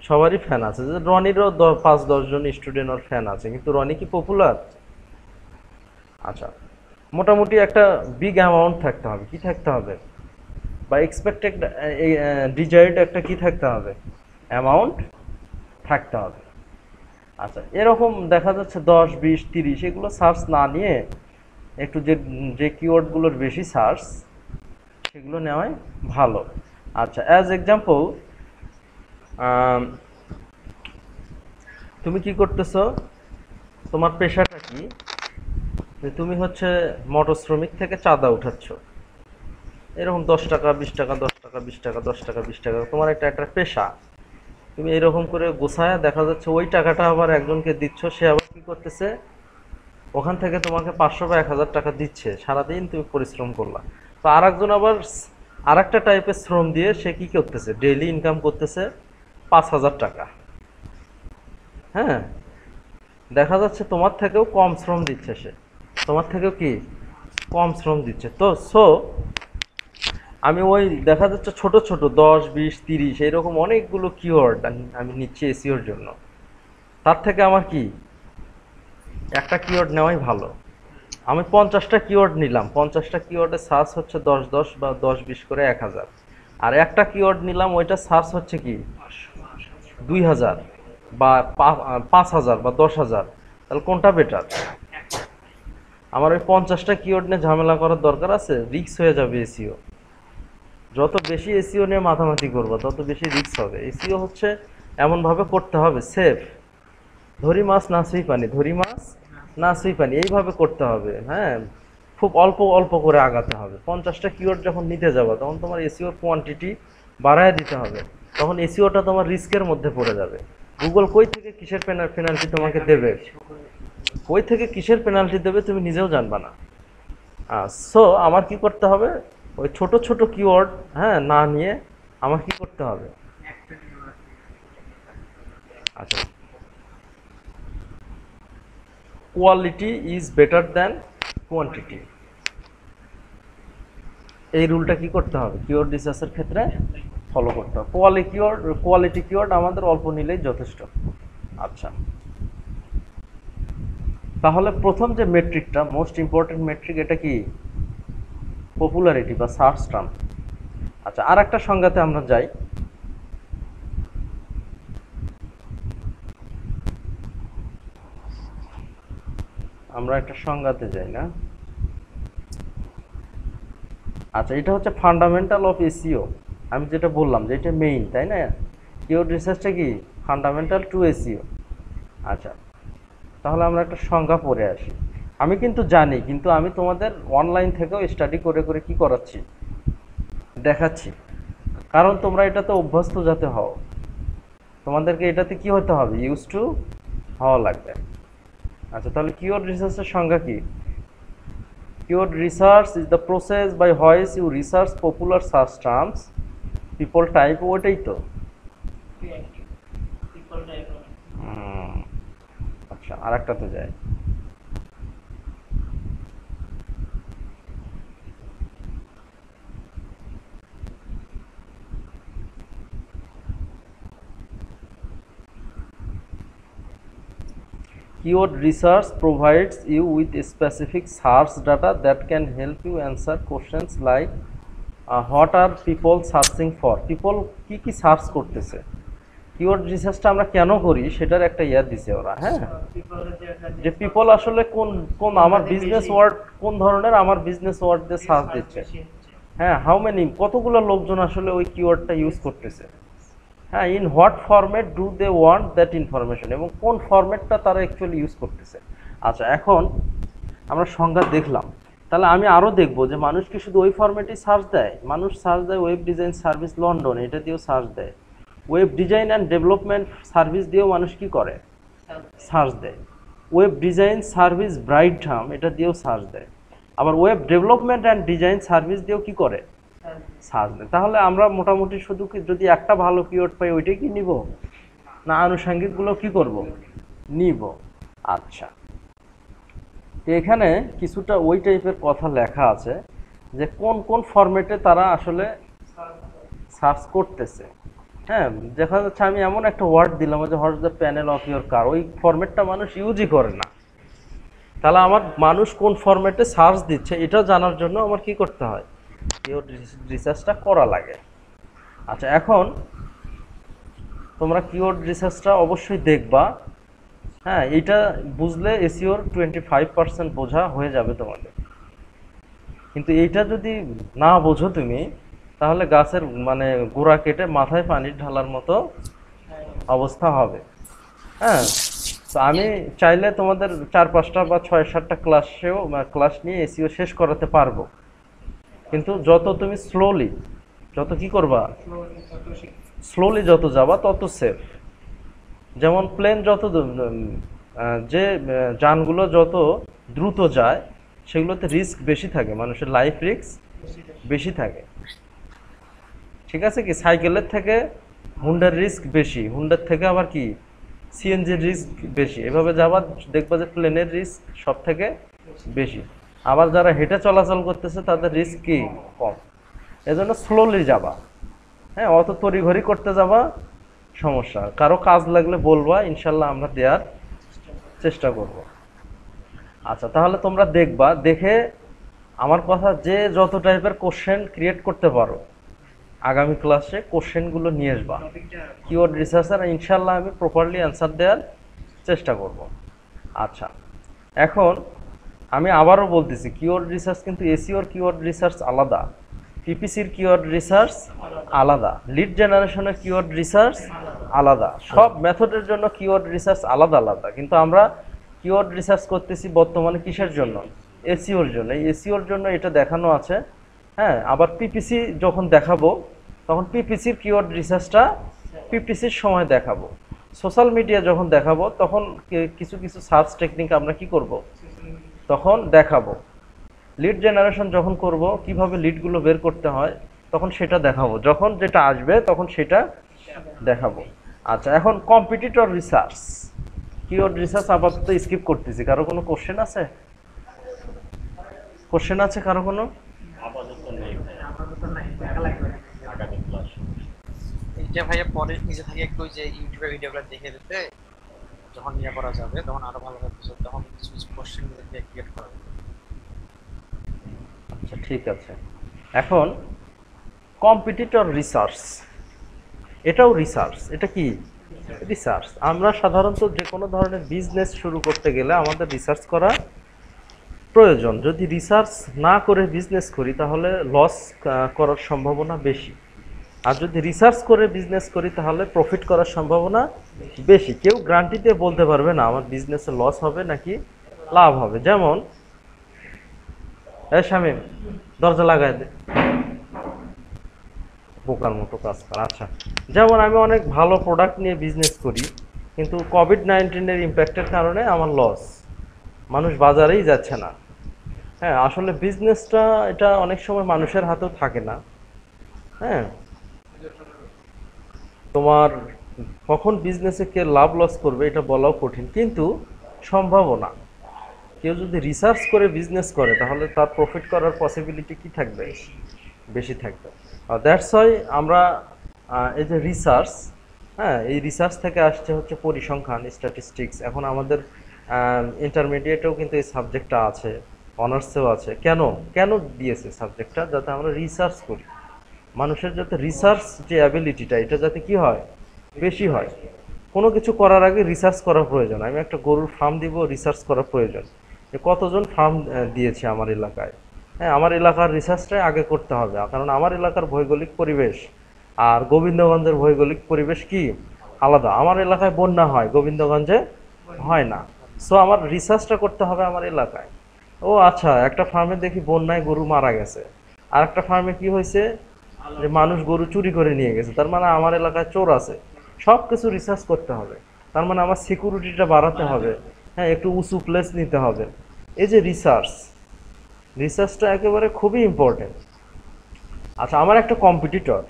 সবারই ফ্যান আছে। যে রনিরও 5-10 জন স্টুডেন্ট ওর ফ্যান আছে, কিন্তু রনি কি পপুলার? আচ্ছা, মোটামুটি একটা বিগ অ্যামাউন্ট থাকতে হবে। কি থাকতে হবে? বা এক্সপেক্টেড ডিজায়ার্ড একটা কি থাকতে হবে, অ্যামাউন্ট থাকতে হবে। আচ্ছা, এরকম দেখা যাচ্ছে 10, 20, 30 এগুলো সার্চ না নিয়ে একটু যে যে কিওয়ার্ডগুলোর বেশি সার্চ সেগুলো নেওয়াই ভালো। আচ্ছা, অ্যাজ এক্সাম্পল তুমি কি করতেছো, তোমার পেশাটা কি, যে তুমি হচ্ছে মোটর শ্রমিক থেকে চাঁদা উঠাচ্ছ, এরকম 10 টাকা 20 টাকা 10 টাকা 20 টাকা 10 টাকা 20 টাকা, তোমার একটা একটা পেশা। তুমি এরকম করে গোছায় দেখা যাচ্ছে ওই টাকাটা আবার একজনকে দিচ্ছ, সে আবার কি করতেছে, ওখান থেকে তোমাকে 500 বা 1000 টাকা দিচ্ছে, সারাদিন তুমি পরিশ্রম করলা। তো আর একজন আবার আর একটা টাইপের শ্রম দিয়ে সে কি করতেছে, ডেইলি ইনকাম করতেছে 5000 টাকা। হ্যাঁ, দেখা যাচ্ছে তোমার থেকেও কম শ্রম দিচ্ছে সে, তোমার থেকেও কি কম শ্রম দিচ্ছে। তো আমি ওই দেখা যাচ্ছে ছোট ছোট 10, 20, 30 এইরকম অনেকগুলো কিওয়ার্ড আমি নিচ্ছি এসইওর জন্য। তার থেকে আমার কি একটা কিওয়ার্ড নেওয়াই ভালো। আমি 50টা কিওয়ার্ড নিলাম, 50টা কিওয়ার্ডে সার্চ হচ্ছে 10 বা 10-20 করে 1000, আর একটা কিওয়ার্ড নিলাম ওইটা সার্চ হচ্ছে কি 2000 বা 5000 বা 10,000, তাহলে কোনটা বেটার? আমার ওই 50টা কিওয়ার্ড নিয়ে ঝামেলা করার দরকার আছে? রিস্ক হয়ে যাবে এসিও। যত বেশি এসিও নিয়ে মাথামাতি করবো তত বেশি রিস্ক হবে। এসিও হচ্ছে এমনভাবে করতে হবে সেফ, ধরি মাছ না ছুঁই পানি, ধরি মাছ না ছুঁই পানি, এইভাবে করতে হবে। হ্যাঁ, খুব অল্প অল্প করে আগাতে হবে। 50টা কিওয়ার্ড যখন নিতে যাবে তখন তোমার এসিওর কোয়ান্টিটি বাড়ায় দিতে হবে, তখন এসিওটা তোমার রিস্কের মধ্যে পড়ে যাবে। গুগল কই থেকে কিসের পেনাল্টি তোমাকে দেবে, কই থেকে কিসের পেনাল্টি দেবে তুমি নিজেও জানবা না। সো আমার কি করতে হবে, ওই ছোট ছোট কিওয়ার্ড হ্যাঁ না নিয়ে আমার কি করতে হবে? আচ্ছা, quality is better than quantity, এই রুলটা কি করতে হবে কিওয়ার্ড রিসার্চের ক্ষেত্রে ফলো করতে হবে। কোয়ালিটি কিওয়ার্ড আমাদের অল্প নিলেই যথেষ্ট। আচ্ছা, তাহলে প্রথম যে মেট্রিকটা মোস্ট ইম্পর্টেন্ট মেট্রিক, এটা কি পপুলারিটি বা সার্চ টার্ম। আচ্ছা, আর একটা সংজ্ঞাতে আমরা যাই। আমরা একটা সংজ্ঞাতে যাই না? আচ্ছা, এটা হচ্ছে ফান্ডামেন্টাল অফ এসইও। আমি যেটা বললাম যে এটা মেইন, তাই না? কিওয়ার্ড রিসার্চটা কি ফান্ডামেন্টাল টু এসইও। আচ্ছা, তাহলে আমরা একটা সংজ্ঞা পড়ে আসি। আমি কিন্তু জানি, কিন্তু আমি তোমাদের অনলাইন থেকেও স্টাডি করে করে কি করাচ্ছি, দেখাচ্ছি, কারণ তোমরা এটাতে অভ্যস্ত যাতে হও, তোমাদেরকে এটাতে কি হতে হবে, ইউজ টু হওয়া লাগবে। আচ্ছা, তাহলে কিওয়ার্ড রিসার্চের সংজ্ঞা কি? Keyword research is the process by which you research popular search terms, people type, ওটাই তো। আচ্ছা, আর একটাতে যাই। Keyword research provides you with specific search data that can help you answer questions like what are people searching for, people কি কি search করতেছে। Keyword রিসার্চটা আমরা কেন করি সেটার একটা দিছে ওরা, হ্যাঁ, যে পিপল আসলে কোন কোন আমার বিজনেস ওয়ার্ড, কোন ধরনের আমার বিজনেস ওয়ার্ড দিয়ে সার্চ দিচ্ছে। হ্যাঁ, হাউ মেনি, কতগুলো লোকজন আসলে ওই কিওয়ার্ডটা ইউজ করতেছে। হ্যাঁ, in what format do they want that information, এবং কোন ফরম্যাটটা তারা অ্যাকচুয়ালি ইউজ করতেছে। আচ্ছা, এখন আমরা সংজ্ঞা দেখলাম, তাহলে আমি আরও দেখব যে মানুষ কি শুধু ওই ফরম্যাটেই সার্চ দেয়? মানুষ সার্চ দেয় ওয়েব ডিজাইন সার্ভিস লন্ডন, এটা দিয়েও সার্চ দেয়। Web design and development service দিয়েও মানুষ কি করে, সার্চ দেয়। ওয়েব ডিজাইন সার্ভিস ব্রাইটহাম, এটা দিয়েও সার্চ দেয়। আবার web development and design service দিয়েও কি করে, সার্চ দেয়। তাহলে আমরা মোটামুটি শুধু যদি একটা ভালো কিওয়ার্ড পাই ওইটাই কি নিব, না আনুষঙ্গিকগুলো কি করব, নিব? আচ্ছা, এখানে কিছুটা ওই টাইপের কথা লেখা আছে যে কোন কোন ফরম্যাটে তারা আসলে সার্চ করতেছে। হ্যাঁ, দেখা যাচ্ছে আমি এমন একটা ওয়ার্ড দিলাম যে what's the panel of your car, ওই ফরম্যাটটা মানুষ ইউজই করে না। তাহলে আমার মানুষ কোন ফরম্যাটে সার্চ দিচ্ছে এটা জানার জন্য আমার কি করতে হয়, কিওয়ার্ড রিসার্চটা করা লাগে। আচ্ছা, এখন তোমরা কিওয়ার্ড রিসার্চটা অবশ্যই দেখবা। হ্যাঁ, এইটা বুঝলে এসইওর 25% বোঝা হয়ে যাবে তোমাদের। কিন্তু এইটা যদি না বোঝো তুমি, তাহলে গাছের মানে গোড়া কেটে মাথায় পানি ঢালার মতো অবস্থা হবে। হ্যাঁ, তো আমি চাইলে তোমাদের 4-5টা বা 6-7টা ক্লাস নিয়ে এসইও শেষ করাতে পারবো, কিন্তু যত তুমি যত কি করবা, স্লোলি যত যাবা তত সেফ। যেমন প্লেন যে যানগুলো যত দ্রুত যায় সেগুলোতে রিস্ক বেশি থাকে, মানুষের লাইফ রিস্ক বেশি থাকে। ঠিক আছে, কি সাইকেলের থেকে হুন্ডার রিস্ক বেশি, হুন্ডার থেকে আবার কি সিএনজির রিস্ক বেশি। এভাবে যাবা দেখবা যে প্লেনের রিস্ক সব থেকে বেশি। আবার যারা হেঁটে চলাচল করতেছে তাদের রিস্ক কি কম, এজন্য স্লোলি যাবা। হ্যাঁ, অত তড়িঘড়ি করতে যাবা সমস্যা। কারো কাজ লাগলে বলবা, ইনশাল্লাহ আমরা দেওয়ার চেষ্টা করব। আচ্ছা, তাহলে তোমরা দেখবা, দেখে আমার কথা যে যত টাইপের কোশ্চেন ক্রিয়েট করতে পারো আগামী ক্লাসে কোশ্চেনগুলো নিয়ে আসবা। টপিকটা কিওয়ার্ড রিসার্চার ইনশাল্লাহ আমি প্রপারলি অ্যান্সার দেওয়ার চেষ্টা করব। আচ্ছা, এখন আমি আবারও বলতেছি, কিওয়ার্ড রিসার্চ কিন্তু এসইওর কিওয়ার্ড রিসার্চ আলাদা, পিপিসির কিওয়ার্ড রিসার্চ আলাদা, লিড জেনারেশনের কিওয়ার্ড রিসার্চ আলাদা, সব মেথডের জন্য কিওয়ার্ড রিসার্চ আলাদা আলাদা। কিন্তু আমরা কিওয়ার্ড রিসার্চ করতেছি বর্তমানে কিসের জন্য? এসইওর জন্য। এই এসইওর জন্য এটা দেখানো আছে। হ্যাঁ, আবার পিপিসি যখন দেখাবো তখন পিপিসির কিওয়ার্ড রিসার্চটা পিপিসির সময় দেখাবো। সোশ্যাল মিডিয়া যখন দেখাবো তখন কিছু কিছু সার্চ টেকনিক আমরা কি করব তখন দেখাবো। লিড জেনারেশন যখন করব, কিভাবে লিডগুলো বের করতে হয় তখন সেটা দেখাবো। যখন যেটা আসবে তখন সেটা দেখাবো। আচ্ছা, এখন কম্পিটিটর রিসার্চ, কিওয়ার্ড রিসার্চ আপাতত স্কিপ করতেছি। কারো কোনো কোশ্চেন আছে? কোশ্চেন আছে কারো কোনো? আপাতত নেই ভাই, আপাতত নাই, দেখা লাগবে। আগামী ক্লাস। এইটা ভাইয়া পরে নিজে থেকে একটু ওই যে ইউটিউবে ভিডিওগুলো দেখে দিতে যখন ইয়ে করা যাবে তখন আরো ভালো হবে, তখন কিছু কিছু কোশ্চেন দিয়ে ক্রিয়েট করা যাবে। আচ্ছা, ঠিক আছে। এখন কম্পিটিটর রিসার্চ, এটাও রিসার্চ। এটা কি রিসার্চ? আমরা সাধারণত যে কোনো ধরনের বিজনেস শুরু করতে গেলে আমাদের রিসার্চ করা প্রয়োজন। যদি রিসার্চ না করে বিজনেস করি তাহলে লস করার সম্ভাবনা বেশি, আর যদি রিসার্চ করে বিজনেস করি তাহলে প্রফিট করার সম্ভাবনা বেশি। কেউ গ্যারান্টিতে বলতে পারবে না আমার বিজনেসে লস হবে নাকি লাভ হবে। যেমন শামীম, দরজা লাগাই দে, বোকার মতো কাজ কর। আচ্ছা, যেমন আমি অনেক ভালো প্রোডাক্ট নিয়ে বিজনেস করি, কিন্তু কোভিড-19-এর ইম্প্যাক্টের কারণে আমার লস, মানুষ বাজারেই যাচ্ছে না। হ্যাঁ, আসলে বিজনেসটা এটা অনেক সময় মানুষের হাতেও থাকে না। হ্যাঁ, তোমার কখন বিজনেসে কে লাভ লস করবে এটা বলাও কঠিন, কিন্তু সম্ভাবনা। কেউ যদি রিসার্চ করে বিজনেস করে তাহলে তার প্রফিট করার পসিবিলিটি কি থাকবে? বেশি থাকবে। দ্যাটস ওয়াই আমরা এই যে রিসার্চ, হ্যাঁ, এই রিসার্চ থেকে আসছে হচ্ছে পরিসংখ্যান, স্ট্যাটিস্টিক্স। এখন আমাদের ইন্টারমিডিয়েটেও কিন্তু এই সাবজেক্টটা আছে, অনার্সেও আছে। কেন কেন দিয়েছে সাবজেক্টটা? যাতে আমরা রিসার্চ করি, মানুষের যাতে রিসার্চ যে অ্যাবিলিটিটা এটা যাতে কি হয়, বেশি হয়। কোনো কিছু করার আগে রিসার্চ করা প্রয়োজন। আমি একটা গরুর ফার্ম দিব, রিসার্চ করা প্রয়োজন যে কতজন ফার্ম দিয়েছে আমার এলাকায়। হ্যাঁ, আমার এলাকার রিসার্চটাই আগে করতে হবে, কারণ আমার এলাকার ভৌগোলিক পরিবেশ আর গোবিন্দগঞ্জের ভৌগোলিক পরিবেশ কি আলাদা। আমার এলাকায় বন্যা হয়, গোবিন্দগঞ্জে হয় না। সো আমার রিসার্চটা করতে হবে আমার এলাকায়। ও আচ্ছা, একটা ফার্মে দেখি বন্যায় গরু মারা গেছে, আর একটা ফার্মে কি হয়েছে যে মানুষ গরু চুরি করে নিয়ে গেছে, তার মানে আমার এলাকায় চোর আছে। সব কিছু রিসার্চ করতে হবে, তার মানে আমার সিকিউরিটিটা বাড়াতে হবে। হ্যাঁ, একটু উঁচু প্লেস নিতে হবে। এই যে রিসার্চ, রিসার্চটা একেবারে খুবই ইম্পর্টেন্ট। আচ্ছা, আমার একটা কম্পিটিটর,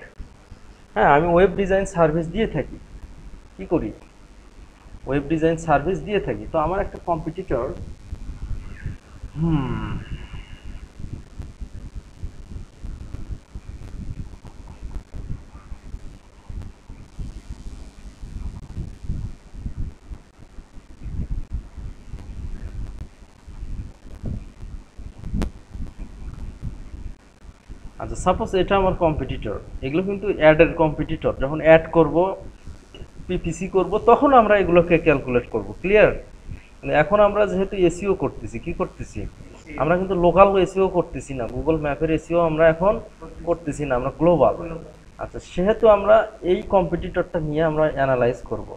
হ্যাঁ, আমি ওয়েব ডিজাইন সার্ভিস দিয়ে থাকি। কি করি? ওয়েব ডিজাইন সার্ভিস দিয়ে থাকি। তো আমার একটা কম্পিটিটর, আচ্ছা, সাপোজ এটা আমার কম্পিটিটর। এগুলো কিন্তু অ্যাডের কম্পিটিটর। যখন অ্যাড করব, পিপিসি করব, তখন আমরা এগুলোকে ক্যালকুলেট করব। ক্লিয়ার? মানে এখন আমরা যেহেতু এসইও করতেছি, কি করতেছি? আমরা কিন্তু লোকাল এসইও করতেছি না, গুগল ম্যাপের এসইও আমরা এখন করতেছি না, আমরা গ্লোবাল। আচ্ছা, সেহেতু আমরা এই কম্পিটিটরটা নিয়ে আমরা অ্যানালাইজ করব,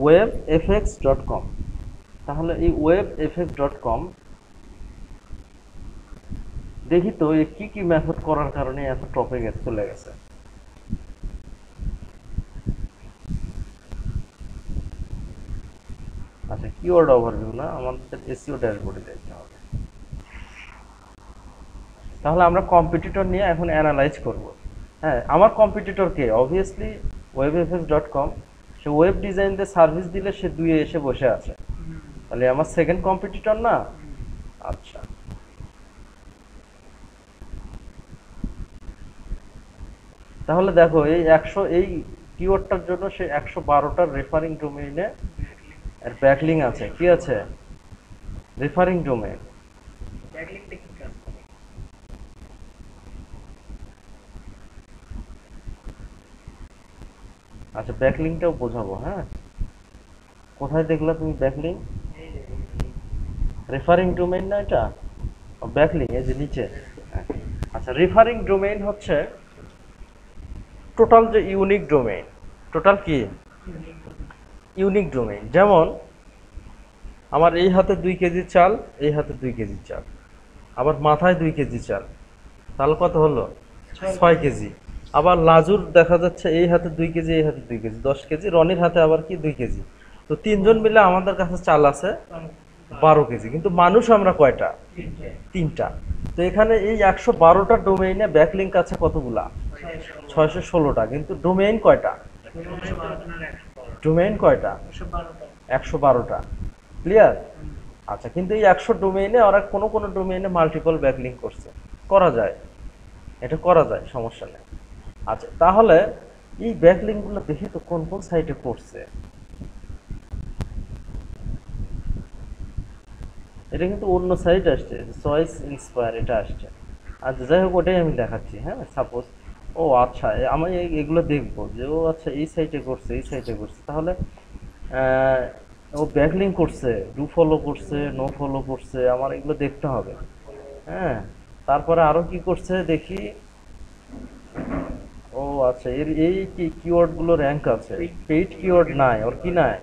webfx.com। তাহলে এই webfx.com দেখি তো এই কি কি মেথড করার কারণে এত টপে চলে গেছে। আচ্ছা, কিওয়ার্ড ওভারভিউ না, আমাদের এসইও ড্যাশবোর্ডে দেখতে হবে। তাহলে আমরা কম্পিটিটর নিয়ে এখন অ্যানালাইজ করব। হ্যাঁ, আমার কম্পিটিটর কে? Obviously webfx.com। সে ওয়েব ডিজাইন দিয়ে সার্ভিস দিলে সে দুইয়ে এসে বসে আছে, তাহলে আমার সেকেন্ড কম্পিটিটর না? আচ্ছা, তাহলে দেখো এই 100, এই কিওয়ার্ডটার জন্য সে 112টার রেফারিং ডোমেইনে এর ব্যাকলিং আছে। কি আছে? রেফারিং ডোমেইন ব্যাকলিংটা কি কাজ করে? আচ্ছা ব্যাকলিংটাও বোঝাবো, হ্যাঁ। কোথায় দেখলা তুমি ব্যাকলিং? এই যে রেফারিং ডোমেইন না এটা? ব্যাকলিং এই যে নিচে। হ্যাঁ। আচ্ছা রেফারিং ডোমেইন হচ্ছে টোটাল যে ইউনিক ডোমেইন। টোটাল কি ইউনিক ডোমেইন। যেমন আমার এই হাতে 2 কেজি চাল, এই হাতে 2 কেজি চাল, আবার মাথায় 2 কেজি চাল, তাহলে কত হলো? 6 কেজি। আবার লাজুর দেখা যাচ্ছে এই হাতে 2 কেজি, এই হাতে 2 কেজি, 10 কেজি। রনির হাতে আবার কি 2 কেজি। তো তিনজন মিলে আমাদের কাছে চাল আছে 12 কেজি, কিন্তু মানুষ আমরা কয়টা? 3টা। তো এখানে এই 112টা ডোমেইনে ব্যাকলিংক আছে কতগুলা? 616টা। কিন্তু ডোমেইন কয়টা? ডোমেইন কয়টা? 112টা। ক্লিয়ার? আচ্ছা, কিন্তু এই 100 ডোমেইনে ওরা কোনো কোনো ডোমেইনে মাল্টিপল ব্যাকলিংক করছে। করা যায়, এটা করা যায়, সমস্যা নেই। আচ্ছা তাহলে এই ব্যাকলিংকগুলো দেখি তো কোন কোন সাইটে করছে। এটা কিন্তু অন্য সাইট আসছে, চয়েস ইন্সপায়ার এটা আসছে। আচ্ছা যাই হোক, ওটাই আমি দেখাচ্ছি। হ্যাঁ, সাপোজ ও আচ্ছা আমি এগুলো দেখবো যে ও আচ্ছা এই সাইটে করছে, এই সাইটে করছে, তাহলে ও ব্যাকলিংক করছে, ডু ফলো করছে, নো ফলো করছে, আমার এগুলো দেখতে হবে। হ্যাঁ, তারপরে আরো কি করছে দেখি। ও আচ্ছা, এর এই কি কিওয়ার্ড গুলো র্যাঙ্ক আছে, পেইড কিওয়ার্ড নাই, ওর কি নাই?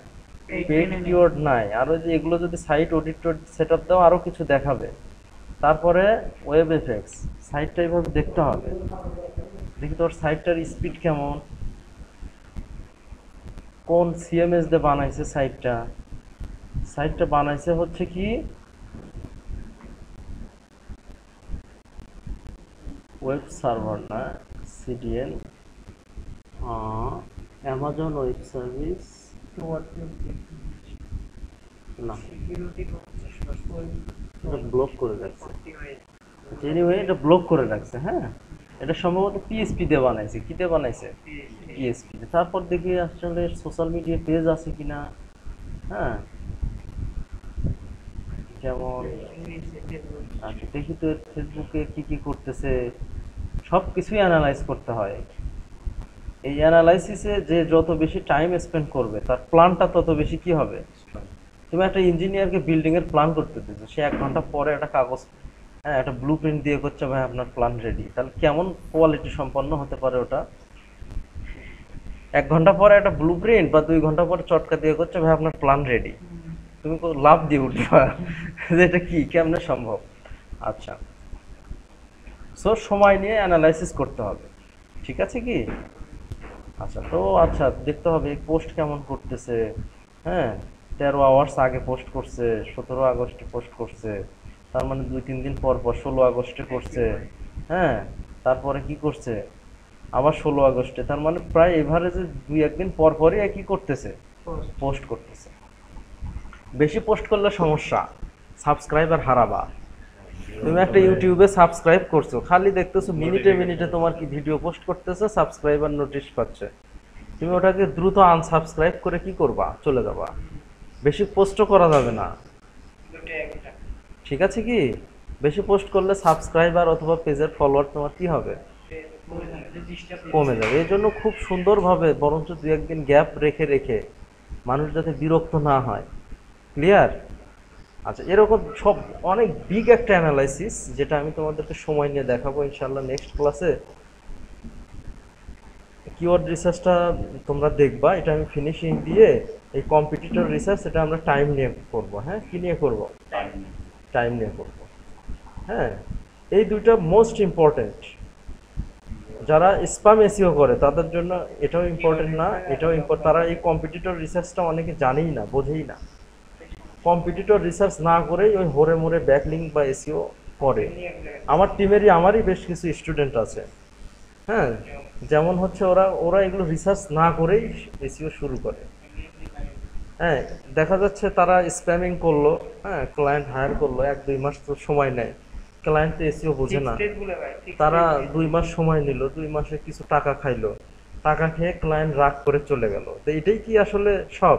পেইড কিওয়ার্ড নাই। আরো যে এগুলো যদি সাইট অডিট সেটআপ দাও আরো কিছু দেখাবে। তারপরে ওয়েব এফেক্টস, সাইটটা এইভাবে দেখতে হবে। দেখি তোর সাইটটার স্পিড কেমন, কোন সিএমএস দিয়ে বানাইছে সাইটটা। সাইটটা বানাইছে হচ্ছে কি ওয়েব সার্ভার না, সিডিএন, অ্যামাজন ওয়েব সার্ভিস না, এটা ব্লক করে রাখছে। এনিওয়ে এটা ব্লক করে রাখছে। হ্যাঁ, এটা সম্ভবত পিএসপি দিয়ে বানাইছে। কি দিয়ে বানাইছে? পিএসপি। তারপর দেখি আসলে সোশ্যাল মিডিয়া পেজ আছে কিনা। হ্যাঁ, যেমন আচ্ছা দেখি তো ফেসবুকে কি কি করতেছে, সব কিছুই অ্যানালাইজ করতে হয়। এই অ্যানালাইসিসে যে যত বেশি টাইম স্পেন্ড করবে তার প্ল্যানটা তত বেশি কি হবে। তুমি একটা ইঞ্জিনিয়ারকে বিল্ডিং এর প্ল্যান করতে দিচ্ছ, সে 1 ঘন্টা পরে একটা কাগজ, হ্যাঁ, একটা ব্লু প্রিন্ট দিয়ে করছে, ভাই আপনার প্ল্যান রেডি। তাহলে কেমন কোয়ালিটি সম্পন্ন হতে পারে ওটা? 1 ঘন্টা পরে একটা ব্লু প্রিন্ট বা 2 ঘন্টা পরে চটকা দিয়ে করছে, ভাই আপনার প্ল্যান রেডি। তুমি লাভ দিয়ে উঠবা যে এটা কি, কেমনে সম্ভব? আচ্ছা, সো সময় নিয়ে অ্যানালাইসিস করতে হবে, ঠিক আছে কি? আচ্ছা তো আচ্ছা দেখতে হবে পোস্ট কেমন করতেছে। হ্যাঁ, 13 আওয়ার্স আগে পোস্ট করছে, 17 আগস্টে পোস্ট করছে, তার মানে 2-3 দিন পর পর 16 আগস্টে করছে। হ্যাঁ, তারপরে কি করছে আবার 16 আগস্টে, তার মানে প্রায় এভারেজে 2-1 দিন পর পরই কি করতেছে, পোস্ট করতেছে। বেশি পোস্ট করলে সমস্যা, সাবস্ক্রাইবার হারাবা। তুমি একটা ইউটিউবে সাবস্ক্রাইব করছো, খালি দেখতেছো মিনিটে মিনিটে তোমার কি ভিডিও পোস্ট করতেছে, সাবস্ক্রাইবার নোটিশ পাচ্ছে, তুমি ওটাকে দ্রুত আনসাবস্ক্রাইব করে কি করবা, চলে যাবা। বেশি পোস্টও করা যাবে না, ঠিক আছে কি? বেশি পোস্ট করলে সাবস্ক্রাইবার অথবা পেজের ফলোয়ার তোমার কি হবে, কমে যাবে। এই জন্য খুব সুন্দরভাবে বরঞ্চ 2-1 দিন গ্যাপ রেখে রেখে, মানুষ যাতে বিরক্ত না হয়। ক্লিয়ার? আচ্ছা, এরকম সব অনেক বিগ একটা অ্যানালাইসিস, যেটা আমি তোমাদেরকে সময় নিয়ে দেখাবো ইনশাল্লাহ নেক্সট ক্লাসে। কিওয়ার্ড রিসার্চটা তোমরা দেখবা, এটা আমি ফিনিশিং দিয়ে এই কম্পিটিটর রিসার্চ এটা আমরা টাইম নিয়ে করব। হ্যাঁ, কি নিয়ে করব? টাইম নিয়ে করব। হ্যাঁ, এই দুইটা মোস্ট ইম্পর্টেন্ট। যারা স্প্যাম এসইও করে তাদের জন্য এটাও ইম্পর্টেন্ট না, এটাও ইম্পর্টেন্ট। তারা এই কম্পিটিটর রিসার্চটা অনেকে জানেই না, বোঝেই না। কম্পিটিটর রিসার্চ না করেই ওই হরে মোরে ব্যাকলিংক বা এসইও করে। আমার টিমেরই আমারই বেশ কিছু স্টুডেন্ট আছে। হ্যাঁ, যেমন হচ্ছে ওরা ওরা এগুলো রিসার্চ না করেই এসইও শুরু করে। হ্যাঁ, দেখা যাচ্ছে তারা স্প্যামিং করলো, হ্যাঁ, ক্লায়েন্ট হায়ার করলো, 1-2 মাস তো সময় নেয়। ক্লায়েন্ট তো এসইও বোঝে না, তারা 2 মাস সময় নিল, 2 মাসে কিছু টাকা খাইলো, টাকা খেয়ে ক্লায়েন্ট রাগ করে চলে গেল। তো এটাই কি আসলে সব?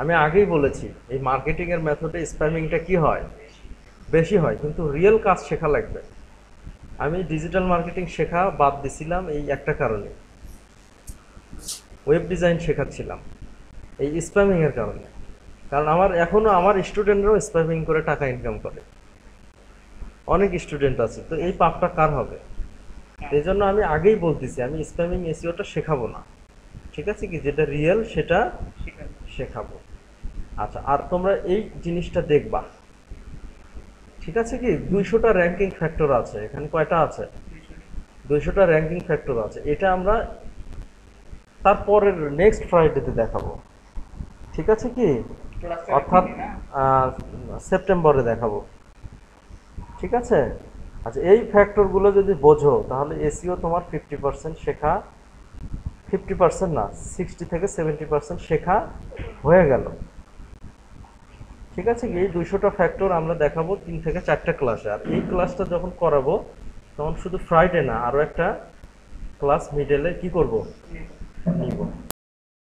আমি আগেই বলেছি এই মার্কেটিং এর মেথডে স্প্যামিংটা কি হয়, বেশি হয়, কিন্তু রিয়েল কাজ শেখা লাগবে। আমি ডিজিটাল মার্কেটিং শেখা বাদ দিছিলাম এই একটা কারণে, ওয়েব ডিজাইন শেখাচ্ছিলাম এই স্প্যামিং এর কারণে। কারণ আমার স্টুডেন্টরাও স্প্যামিং করে টাকা ইনকাম করে, অনেক স্টুডেন্ট আছে, তো এই পাপটা কার হবে? এই জন্য আমি আগেই বলতেছি আমি স্প্যামিং এসইওটা শেখাবো না, ঠিক আছে কি, যেটা রিয়েল সেটা শেখাবো। আচ্ছা, আর তোমরা এই জিনিসটা দেখবা, ঠিক আছে কি, 200টা র্যাঙ্কিং ফ্যাক্টর আছে এখানে, কয়টা আছে? 200টা র্যাঙ্কিং ফ্যাক্টর আছে। এটা আমরা তারপরের নেক্সট ফ্রাইডেতে দেখাবো, ঠিক আছে কি, অর্থাৎ সেপ্টেম্বরে দেখাবো, ঠিক আছে। আচ্ছা, এই ফ্যাক্টরগুলো যদি বোঝো তাহলে এসইও তোমার 50% শেখা, 50% না, 60 থেকে 70% শেখা হয়ে গেল, ঠিক আছে কি। এই 200টা ফ্যাক্টর আমরা দেখাবো 3 থেকে 4টা ক্লাসে। আর এই ক্লাসটা যখন করাবো তখন শুধু ফ্রাইডে না, আরও একটা ক্লাস মিডলে কি করব, নিব।